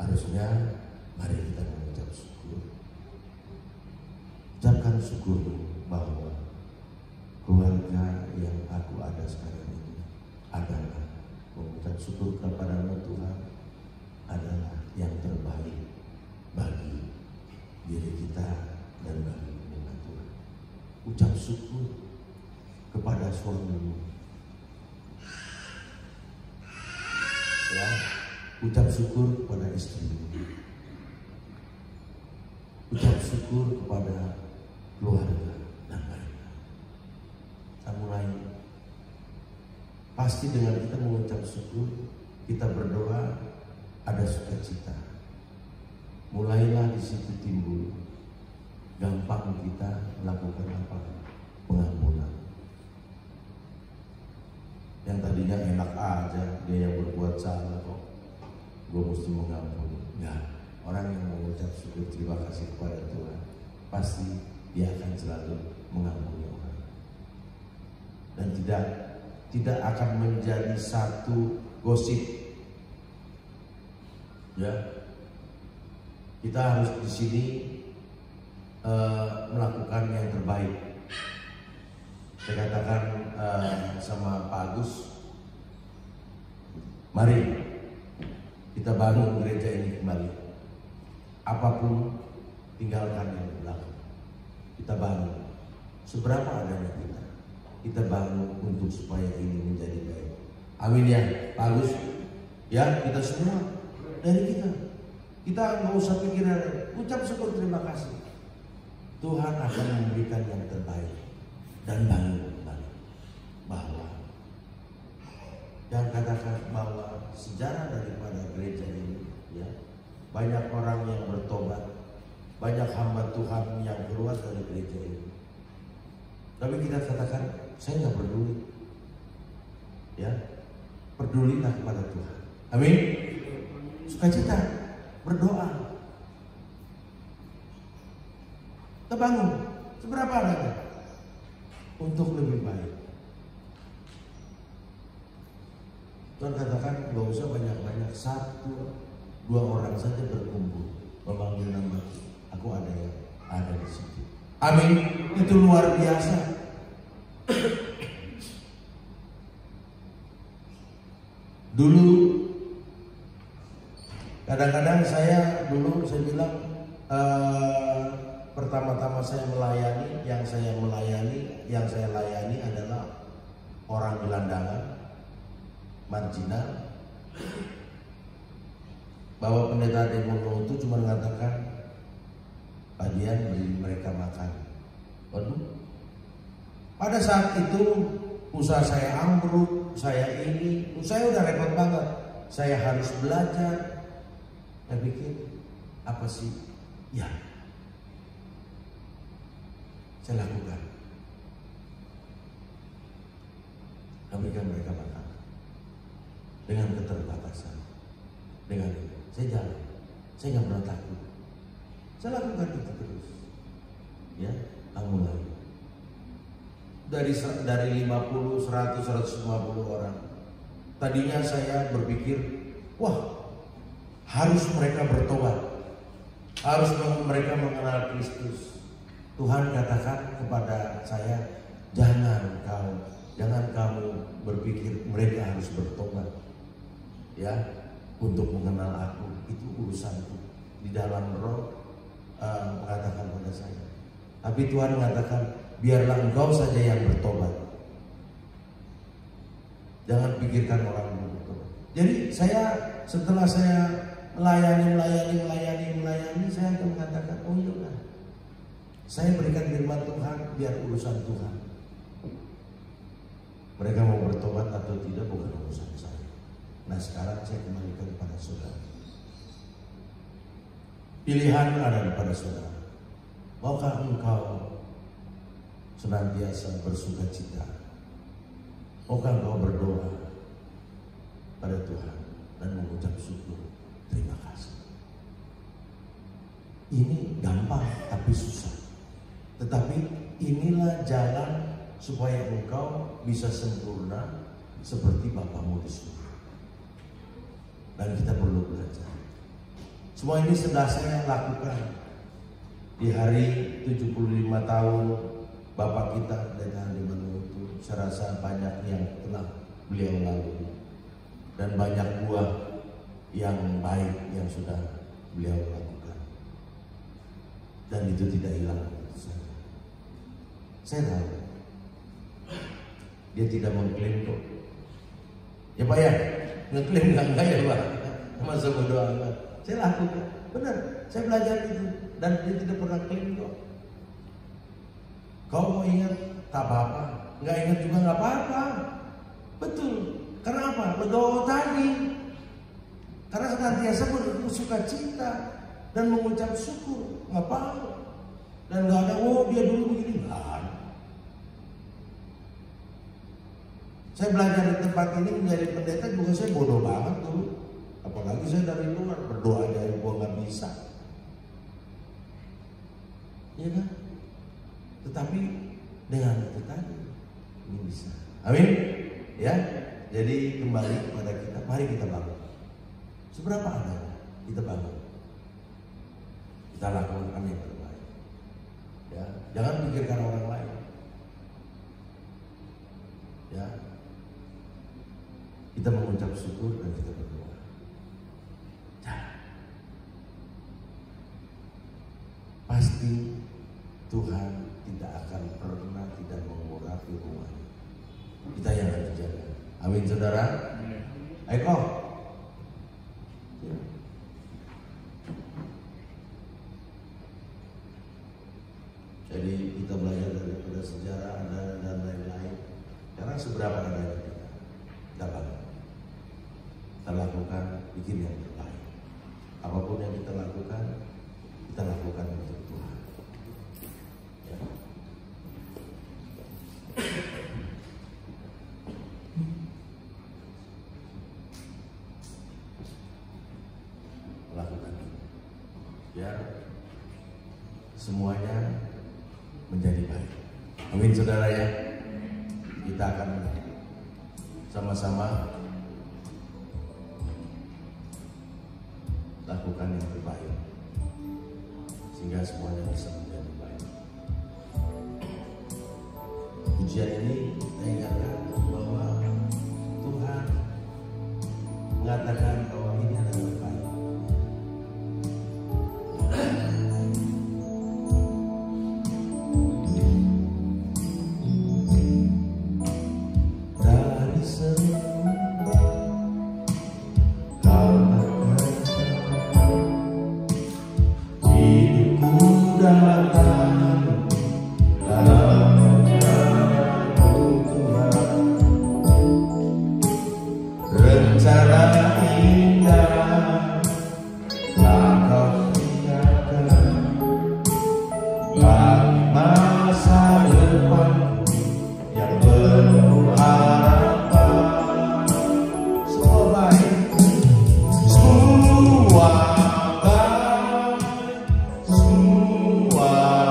S3: Harusnya mari kita mengucap syukur. Ucapkan syukur bahwa keluarga yang aku ada sekarang ini adalah mengucap syukur kepada Tuhan adalah yang terbaik bagi diri kita dan bagi umat Tuhan. Ucap syukur kepada suamimu, ya. Ucap syukur kepada istrimu. Ucap syukur kepada keluarga dan lain-lain. Kita mulai. Pasti dengan kita mengucap syukur, kita berdoa, ada sukacita. Mulailah di situ timbul. Gampang kita melakukan apa? Pengampunan. Yang tadinya enak aja, dia yang berbuat salah kok, gue mesti mengampuni. Enggak. Orang yang mengucap syukur terima kasih kepada Tuhan, pasti dia akan selalu mengampuni orang. Dan tidak akan menjadi satu gosip. Ya, kita harus di sini melakukan yang terbaik. Saya katakan sama Pak Agus, mari kita bangun gereja ini kembali. Apapun tinggalkan yang belakang. Kita bangun seberapa adanya kita bangun untuk supaya ini menjadi baik. Amin ya, Pak Agus. Ya, kita semua dari kita nggak usah pikiran, ucap syukur terima kasih. Tuhan akan memberikan yang terbaik dan bangun kembali. Bahwa dan katakan bahwa sejarah daripada gereja ini, ya, banyak orang yang bertobat, banyak hamba Tuhan yang keluar dari gereja ini. Tapi kita katakan, saya nggak peduli, ya, pedulilah kepada Tuhan. Amin. Sukacita, berdoa. Kita bangun seberapa adanya untuk lebih baik. Tuhan katakan gak usah banyak-banyak, 1-2 orang saja berkumpul memanggil nama aku, ada yang ada di situ. Amin. Itu luar biasa. Dulu kadang-kadang saya bilang pertama-tama saya melayani, yang saya layani adalah orang gelandangan, marginal. Bahwa pendeta Demono itu cuma mengatakan bagian beri mereka makan. Waduh. Pada saat itu usaha saya ambruk, saya udah repot banget. Saya harus belajar. Saya pikir apa sih? Ya, saya lakukan. Berikan mereka makan dengan keterbatasan. Dengan saya jalan, saya nggak pernah takut. Saya lakukan itu terus. Ya, mulai dari 50, 100, 150 orang. Tadinya saya berpikir, wah, harus mereka bertobat, harus mereka mengenal Kristus. Tuhan katakan kepada saya, jangan kamu berpikir mereka harus bertobat. Ya, untuk mengenal aku, itu urusanku. Di dalam roh mengatakan pada saya. Tapi Tuhan mengatakan, biarlah engkau saja yang bertobat. Jangan pikirkan orang bertobat. Jadi setelah saya melayani, saya akan mengatakan, oh iya, saya berikan firman Tuhan, biar urusan Tuhan. Mereka mau bertobat atau tidak bukan urusan saya. Nah sekarang saya kembalikan kepada saudara. Pilihan ada pada saudara. Maukah engkau senantiasa bersuka cita? Maukah engkau berdoa pada Tuhan dan mengucap syukur, terima kasih? Ini gampang tapi susah. Tetapi inilah jalan supaya engkau bisa sempurna seperti Bapamu di surga. Dan kita perlu belajar. Semua ini sudah saya lakukan di hari 75 tahun Bapak kita Pendeta Andi Manuhutu. Saya rasa banyak yang telah beliau lalui dan banyak buah yang baik yang sudah beliau lakukan. Dan itu tidak hilang begitu saja. Saya tahu dia tidak mengklaim kok. Ya Pak ya, ngeklaim enggak ya Pak? Masa berdoa enggak? Saya lakukan, benar. Saya belajar itu dan dia tidak pernah klaim kok. Kau mau ingat tak apa-apa, nggak ingat juga nggak apa-apa. Betul. Karena apa? Berdoa tadi. Karena senantiasa bersuka cita dan mengucap syukur, nggak apa-apa. Dan nggak ada, oh dia dulu begini, nggak ada. Saya belajar di tempat ini menjadi pendeta juga saya bodoh banget dulu. Apalagi saya dari luar berdoa dari gua nggak bisa, ya kan? Tetapi dengan itu tadi ini bisa. Amin. Ya. Jadi kembali kepada kita, mari kita bangun. Seberapa adanya kita bangun. Kita lakukan yang terbaik. Ya, jangan pikirkan orang lain. Ya. Kita mengucap syukur dan kita berdoa. Pasti Tuhan tidak akan pernah tidak mengurapi rumah. Kita yang harus jaga. Amin saudara. Ayo. Jadi kita belajar daripada sejarah dan lain-lain. Karena seberapa adanya kita bangun. Kita lakukan bikin yang terbaik. Apapun yang kita lakukan untuk Tuhan. Ya. Lakukan biar semuanya menjadi baik. Amin saudara ya. Kita akan sama-sama lakukan yang terbaik sehingga semuanya bisa menjadi baik. Pujian ini kita ingatkan bahwa Tuhan mengatakan bahwa ini adalah baik.
S2: Semua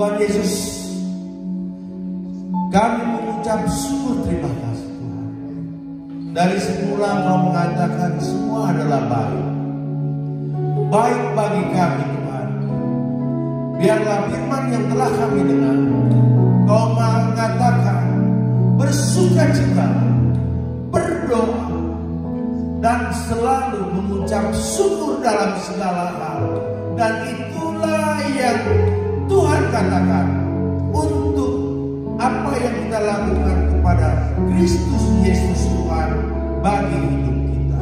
S3: Tuhan Yesus, kami mengucap syukur terima kasih Tuhan. Dari semula Kau mengatakan semua adalah baik. Baik bagi kami Tuhan. Biarlah firman yang telah kami dengar, Kau mengatakan bersukacita, berdoa, dan selalu mengucap syukur dalam segala hal. Dan itulah yang Tuhan katakan untuk apa yang kita lakukan kepada Kristus Yesus Tuhan bagi hidup kita.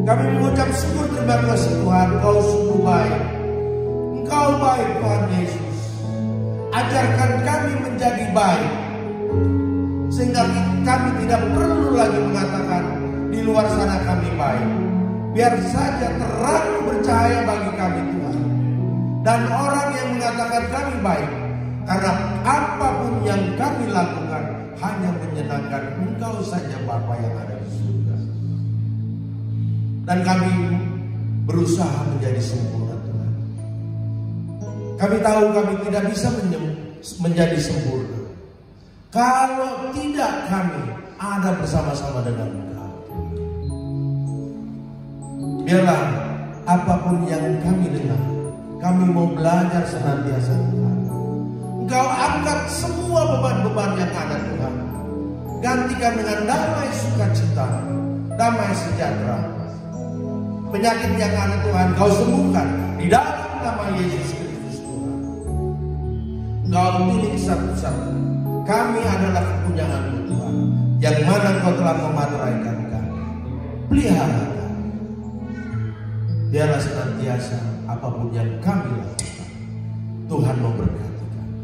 S3: Kami mengucap syukur terima kasih Tuhan, Kau sungguh baik. Engkau baik Tuhan Yesus. Ajarkan kami menjadi baik, sehingga kami tidak perlu lagi mengatakan di luar sana kami baik. Biar saja terang bercahaya bagi kami Tuhan. Dan orang yang mengatakan kami baik, karena apapun yang kami lakukan hanya menyenangkan Engkau saja Bapa yang ada di surga. Dan kami berusaha menjadi sempurna Tuhan. Kami tahu kami tidak bisa menjadi sempurna kalau tidak kami ada bersama-sama dengan Engkau. Biarlah apapun yang kami dengar, kami mau belajar senantiasa Tuhan. Engkau angkat semua beban-beban yang ada Tuhan. Gantikan dengan damai sukacita, damai sejahtera. Penyakit yang ada Tuhan Kau sembuhkan di dalam nama Yesus Kristus Tuhan. Engkau milik satu-satu. Kami adalah kepunyaan-Mu Tuhan, yang mana Kau telah memateraikan kami. Pelihara kami. Biarlah senantiasa apapun yang kami lakukan, Tuhan memberkati kami.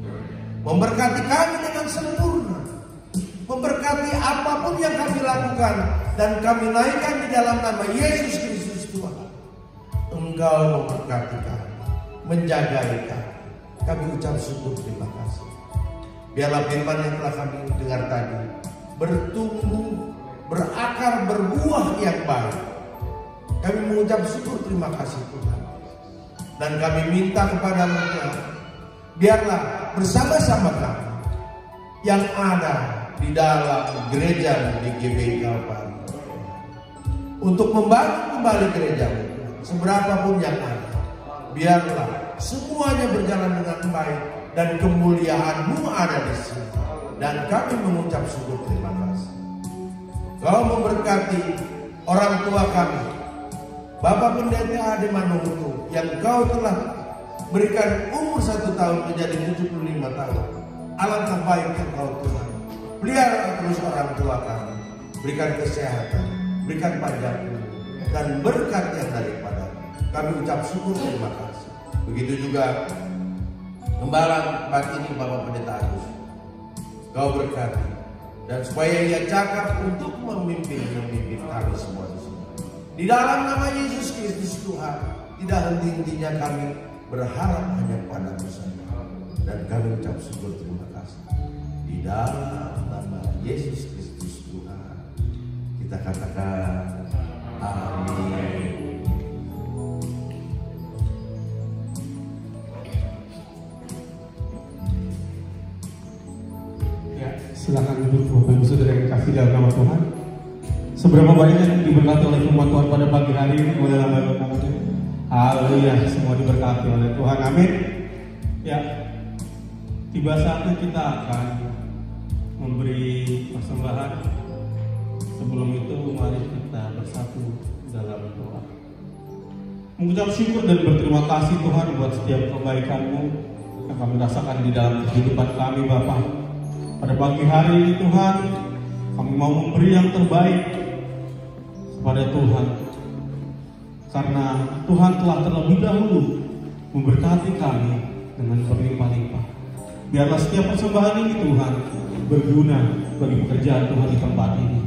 S3: Memberkati kami dengan sempurna. Memberkati apapun yang kami lakukan, dan kami naikkan di dalam nama Yesus Kristus Tuhan. Engkau memberkati kami, menjagai kami. Kami ucap syukur terima kasih. Biarlah firman yang telah kami dengar tadi bertumbuh, berakar, berbuah yang baik. Kami mengucap syukur terima kasih Tuhan. Dan kami minta kepada-Mu Tuhan, biarlah bersama-sama kami yang ada di dalam gereja di GBI Kalpari untuk membangun kembali gereja-Mu, seberapapun yang ada, biarlah semuanya berjalan dengan baik dan kemuliaan-Mu ada di sini. Dan kami mengucap syukur terima kasih. Kau memberkati orang tua kami, Bapak Pendeta Ade Manungku, yang Kau telah berikan umur 1 tahun menjadi 75 tahun. Alangkah baiknya Kau Tuhan. Pelihara terus orang tua kami, berikan kesehatan, berikan panjang umur, dan berkat yang daripada. Kami ucap syukur terima kasih. Begitu juga Gembala Batini Bapak Pendeta Agus, Kau berkati, dan supaya ia cakap untuk memimpin kami semua di sini. Di dalam nama Yesus Kristus Tuhan, tidak henti-hentinya kami berharap hanya pada-Mu saja. Dan kami ucap syukur terima kasih. Di dalam nama Yesus Kristus Tuhan, kita katakan amin.
S1: Ya, silakan duduk Bapak Ibu Saudara yang kasih dalam nama Tuhan. Seberapa banyak yang diberkati oleh firman Tuhan pada pagi hari ini, boleh lambaikan tangannya. Haleluya, semua diberkati oleh Tuhan, amin. Ya, tiba saatnya kita akan memberi persembahan. Sebelum itu mari kita bersatu dalam doa, mengucap syukur dan berterima kasih Tuhan buat setiap kebaikan-Mu yang kami rasakan di dalam kehidupan kami Bapa. Pada pagi hari ini Tuhan, kami mau memberi yang terbaik kepada Tuhan, karena Tuhan telah terlebih dahulu memberkati kami dengan berlimpah-limpah. Biarlah setiap persembahan ini Tuhan berguna bagi pekerjaan Tuhan di tempat ini.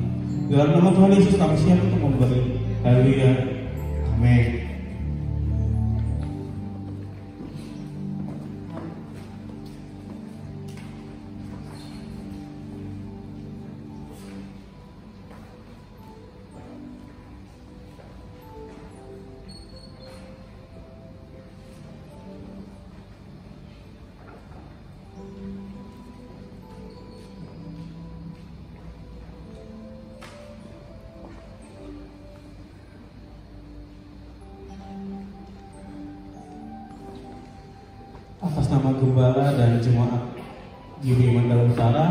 S1: Dalam nama Tuhan Yesus kami siap untuk memberi. Haleluya, amin. atas nama Gembala dan Jemaat GBI Mandala Utara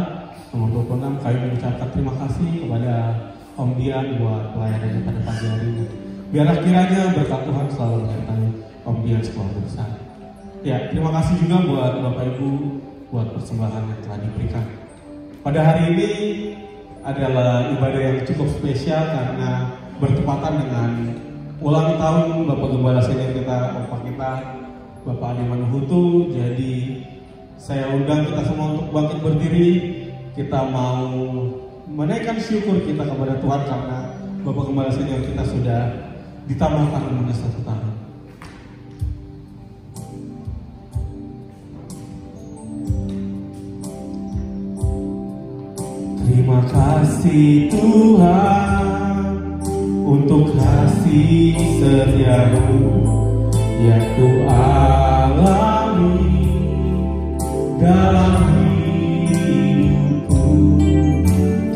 S1: nomor 26, kami mengucapkan terima kasih kepada Om Dian buat pelayanannya pada pagi hari ini. Biarlah kiranya berkat Tuhan selalu menyertai Om Dian sekeluarga besar. Ya, terima kasih juga buat Bapak Ibu buat persembahan yang telah diberikan. Pada hari ini adalah ibadah yang cukup spesial karena bertepatan dengan ulang tahun Bapak Gembala senior kita, Bapak kita, Bapak Adi Manuhutu. Jadi saya undang kita semua untuk bangkit berdiri. Kita mau menaikkan syukur kita kepada Tuhan karena Bapak Gembala senior kita sudah ditambahkan umurnya 1 tahun. Terima kasih Tuhan untuk kasih setiamu yang ku alami dalam hidupku.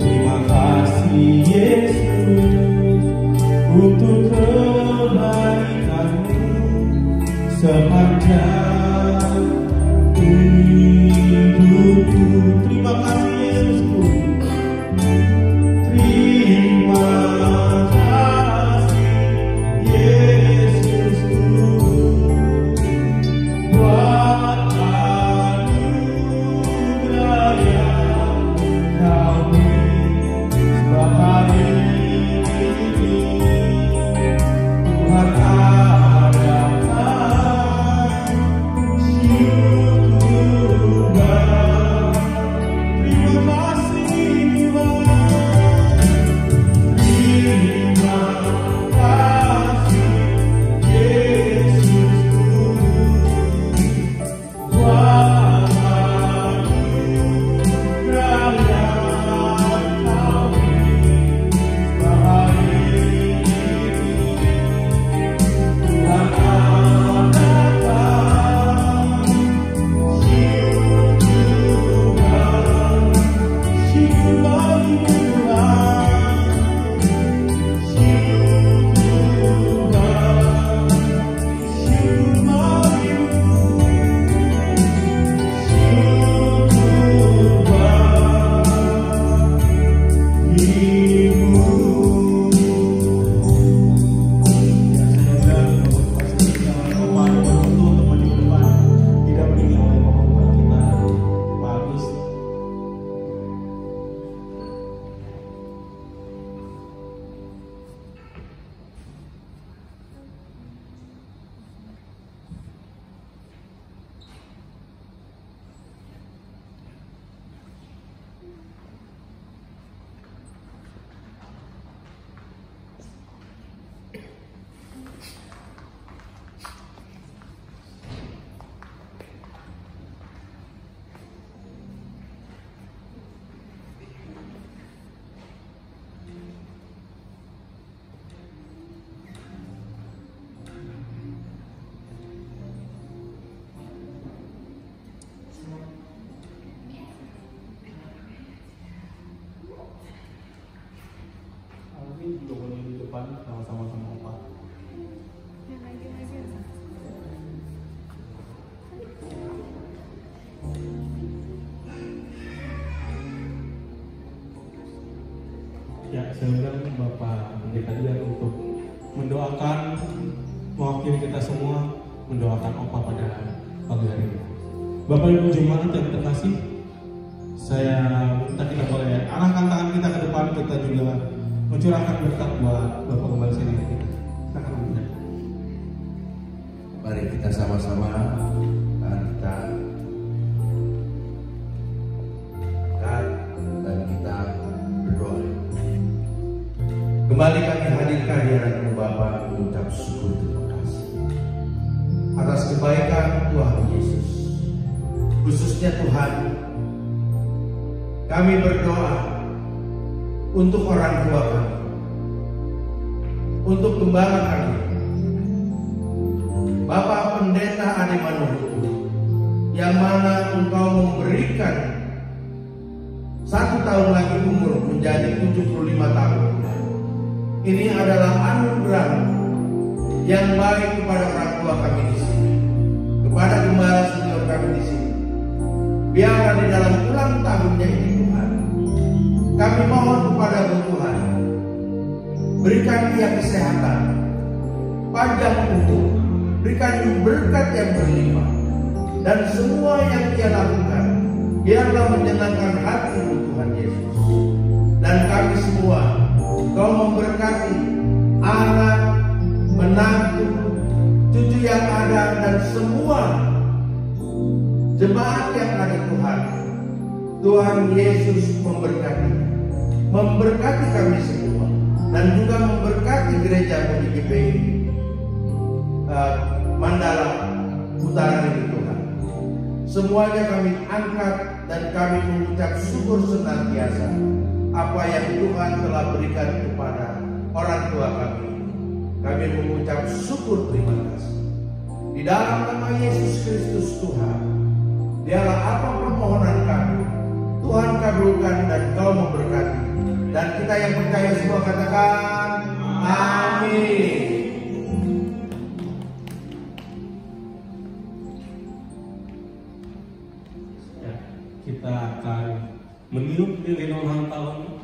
S1: Terima kasih Yesus untuk kebaikanmu sepanjang hidupku. Terima kasih Yesusku. Terima kasih Yesusku buat anugerah yang Kau beri sebab hari ini Tuhan adakan syukur. Terima kasih Tuhan. Terima kasih Yesusku buat anugerah yang Kau beri hari ini. Tuhan adakan syukur bagi juga boleh di depan sama-sama sama Opa. Ya, saya undang Bapak Pendeta Dian untuk mendoakan mewakili kita semua, mendoakan Opa pada pagi hari ini. Bapak Ibu Jemaat yang terkasih, saya minta kita boleh arahkan tangan kita ke depan, kita juga mencurahkan berkat buat Bapak Gembala senior kita.
S3: Mari kita sama-sama kita angkat dan kita berdoa. Kembali kami hadirkan di hadapan Bapa mengucap syukur terima kasih atas kebaikan Tuhan Yesus. Khususnya Tuhan, kami berdoa untuk orang tua kami, untuk gembala kami, Bapak Pendeta Adi Manuhutu, yang mana Engkau memberikan 1 tahun lagi umur menjadi 75 tahun. Ini adalah anugerah yang baik kepada orang tua kami di sini, kepada gembala senior kami di sini. Biarlah di dalam ulang tahunnya ini Tuhan, kami mohon kepada Tuhan, berikan dia kesehatan, panjang umur, berikan berkat yang berlimpah, dan semua yang dia lakukan biarlah menyenangkan hati Tuhan Yesus. Dan kami semua, Kau memberkati anak, menantu, cucu yang ada, dan semua jemaat yang ada Tuhan. Tuhan Yesus memberkati kami semua, dan juga memberkati gereja GPI Mandala Utara ini Tuhan. Semuanya kami angkat dan kami mengucap syukur senantiasa apa yang Tuhan telah berikan kepada orang tua kami. Kami mengucap syukur terima kasih. Di dalam nama Yesus Kristus Tuhan, dialah apa permohonan kami, Tuhan kabulkan dan Kau memberkati. Dan kita yang percaya semua katakan amin.
S1: Ya, kita akan meniup lilin ulang tahun.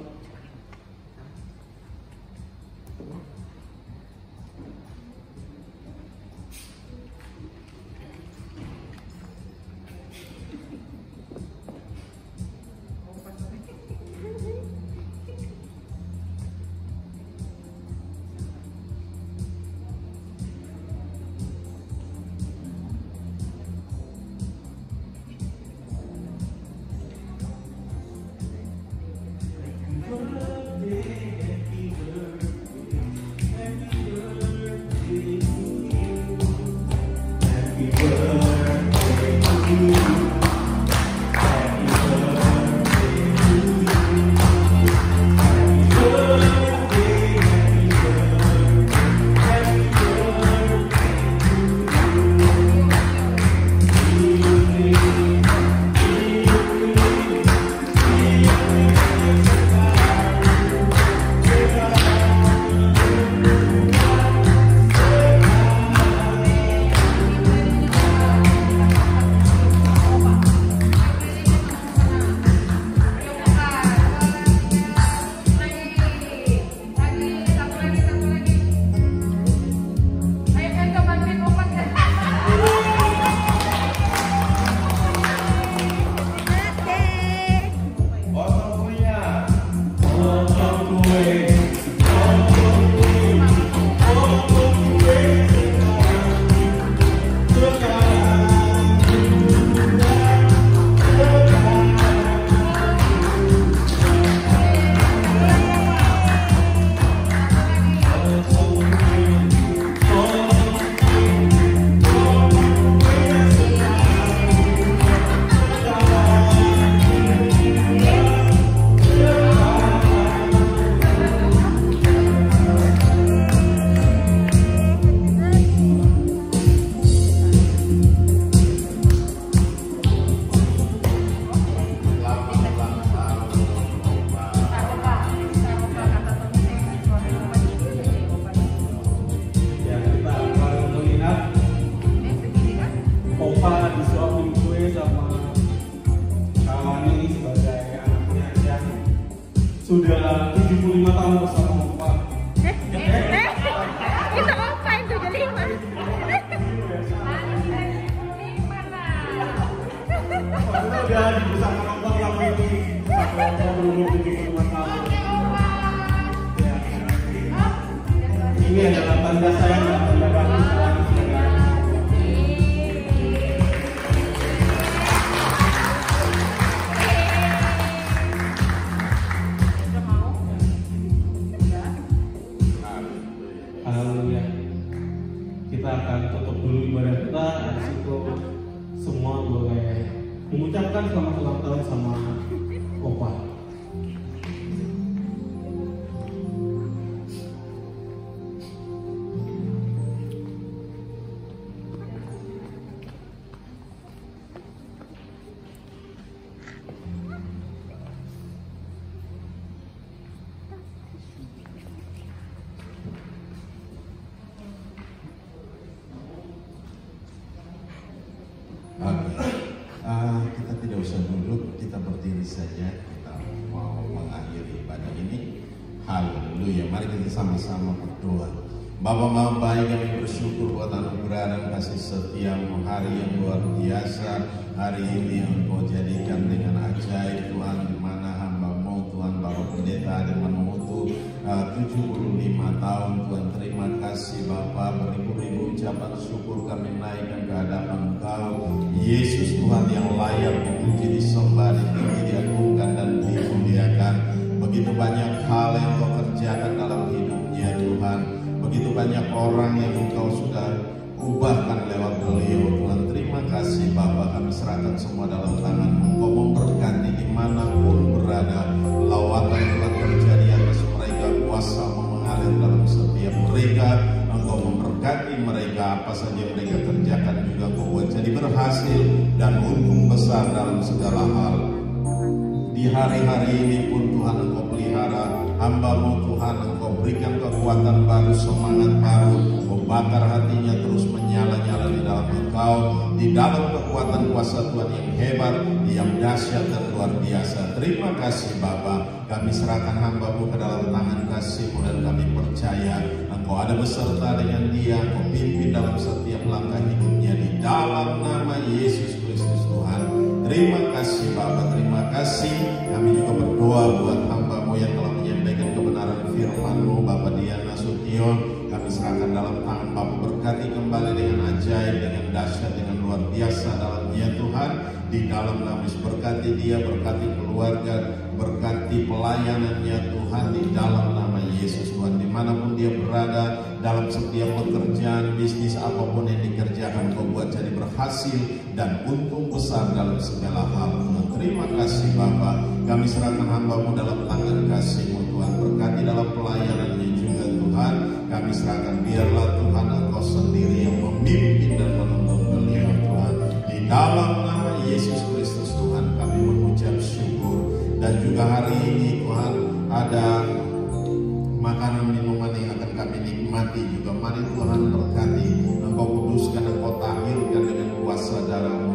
S1: Sudah 75 tahun bersama Opa.
S4: Itu apa yang 75?
S1: Sudah bersama Opa selama ini. Opa berumur 75 tahun. Ini adalah tanda sayang dan tanda kasih. Kita akan tutup dulu ibadah kita. Habis itu semua boleh mengucapkan selamat ulang tahun sama Opa.
S3: Amin.
S5: Haleluya. Mari kita sama-sama berdoa. Bapa Maha Baik, kami bersyukur buat anugerah dan kasih setiamu, hari yang luar biasa. Hari ini Engkau jadikan dengan ajaib Tuhan, di mana hamba-Mu Tuhan Bapak Pendeta dengan memutu 75 tahun Tuhan. Terima kasih Bapa, beribu-ribu ucapan syukur kami naikkan ke hadapan Engkau Yesus Tuhan, yang layak dipuji, disembah, ditinggi, diagungkan dan dimuliakan. Begitu banyak hal yang Engkau kerjakan dalam hidupnya Tuhan. Begitu banyak orang yang Engkau sudah ubahkan lewat beliau Tuhan. Terima kasih Bapa, kami serahkan semua dalam tangan-Mu. Engkau memberkati dimanapun berada. Lawatan Tuhan terjadi atas mereka, kuasa-Mu mengalir dalam setiap mereka. Engkau memberkati mereka, apa saja mereka kerjakan juga Engkau buat jadi berhasil dan untung besar dalam segala hal. Di hari-hari ini pun Tuhan Engkau pelihara hamba-Mu Tuhan. Engkau berikan kekuatan baru, semangat baru. Engkau bakar hatinya terus menyala-nyala di dalam Engkau, di dalam kekuatan kuasa Tuhan yang hebat, yang dahsyat dan luar biasa. Terima kasih Bapa, kami serahkan hamba-Mu ke dalam tangan kasih-Mu, dan kami percaya Engkau ada beserta dengan dia. Engkau pimpin dalam setiap langkah hidupnya, di dalam nama Yesus Kristus Tuhan. Terima kasih Bapa, terima kasih. Kami juga berdoa buat hamba-Mu yang telah menyampaikan kebenaran firman-Mu, Bapak Dian Nasution. Kami serahkan dalam tangan Bapa, berkati kembali dengan ajaib, dengan dahsyat, dengan luar biasa dalamnya Tuhan. Di dalam nama Yesus, berkati dia, berkati keluarga, berkati pelayanannya Tuhan, di dalam nama Yesus Tuhan. Dimanapun dia berada, dalam setiap pekerjaan, bisnis, apapun yang dikerjakan, Kau buat jadi berhasil dan untung besar dalam segala hal Tuhan. Terima kasih Bapa, kami serahkan hamba-Mu dalam tangan kasih-Mu Tuhan. Berkati dalam pelayanannya juga Tuhan. Kami serahkan, biarlah Tuhan Engkau sendiri yang memimpin dan menuntun beliau Tuhan. Di dalam nama Yesus Kristus Tuhan kami mengucap syukur. Dan juga hari ini Tuhan ada makanan minuman yang akan kami nikmati juga. Mari Tuhan berkati, Engkau kuduskan, Engkau tahirkan dengan kuasa darah-Mu.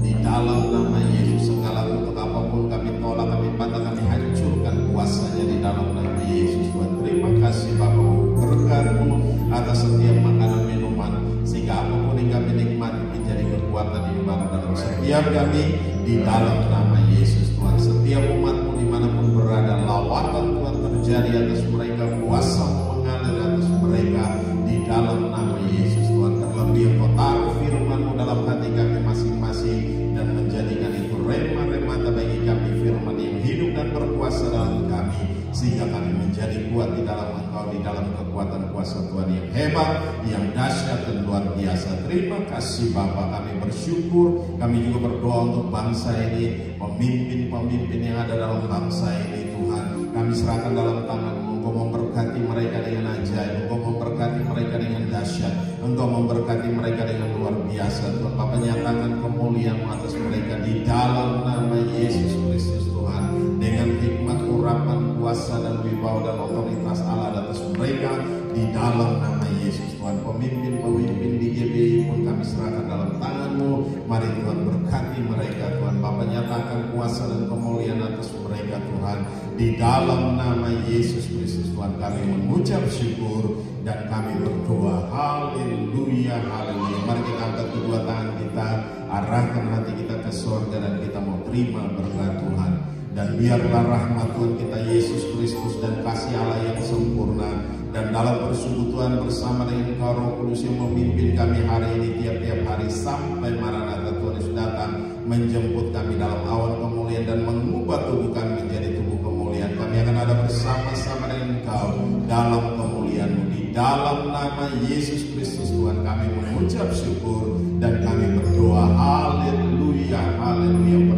S5: Di dalam nama Yesus, segala bentuk apapun kami tolak, kami patah, kami hancurkan kuasanya di dalam nama Yesus Tuhan. Terima kasih Bapa, berkat-Mu atas setiap makanan minuman, sehingga apapun yang kami nikmati menjadi kekuatan yang baru dalam setiap kami, di dalam nama Yesus Tuhan. Setiap umat-Mu dimanapun berada, lawatan Tuhan terjadi atas mereka, kuasa-Mu mengalir atas mereka, di dalam nama Yesus Tuhan. Terlebih Engkau taruh firman-Mu dalam hati kami masing-masing, dan menjadikan itu rema-remata bagi kami, firman yang hidup dan berkuasa dalam kami, sehingga kami menjadi kuat di dalam Engkau, di dalam kekuatan kuasa Tuhan yang hebat, yang dahsyat dan luar biasa. Terima kasih Bapa, kami bersyukur. Kami juga berdoa untuk bangsa ini, pemimpin-pemimpin yang ada dalam bangsa ini Tuhan. Kami serahkan dalam tangan-Mu. Engkau memberkati mereka dengan ajaib, Engkau memberkati mereka dengan dahsyat, Engkau memberkati mereka dengan luar biasa Tuhan. Bapa, nyatakan kemuliaan-Mu atas mereka di dalam nama Yesus Kristus Tuhan. Dengan hikmat, urapan, kuasa dan wibawa dan otoritas Allah atas mereka, di dalam nama Yesus Tuhan. Pemimpin-pemimpin di GBI pun kami serahkan dalam tangan-Mu. Mari Tuhan berkati mereka Tuhan. Bapa, nyatakan kuasa dan kemuliaan atas mereka Tuhan. Di dalam nama Yesus Kristus Tuhan kami mengucap syukur dan kami berdoa. Haleluya, haleluya. Mari kita angkat kedua tangan kita, arahkan hati kita ke surga, dan kita mau terima berkat Tuhan. Dan biarlah rahmat Tuhan kita Yesus Kristus dan kasih Allah yang sempurna, dan dalam persekutuan bersama dengan Engkau Roh Kudus yang memimpin kami hari ini, tiap-tiap hari sampai Maranatha Tuhan Yesus datang menjemput kami dalam awan kemuliaan dan mengubah tubuh kami menjadi tubuh kemuliaan. Kami akan ada bersama-sama dengan Engkau dalam kemuliaan-Mu. Di dalam nama Yesus Kristus Tuhan kami mengucap syukur dan kami berdoa. Haleluya, haleluya.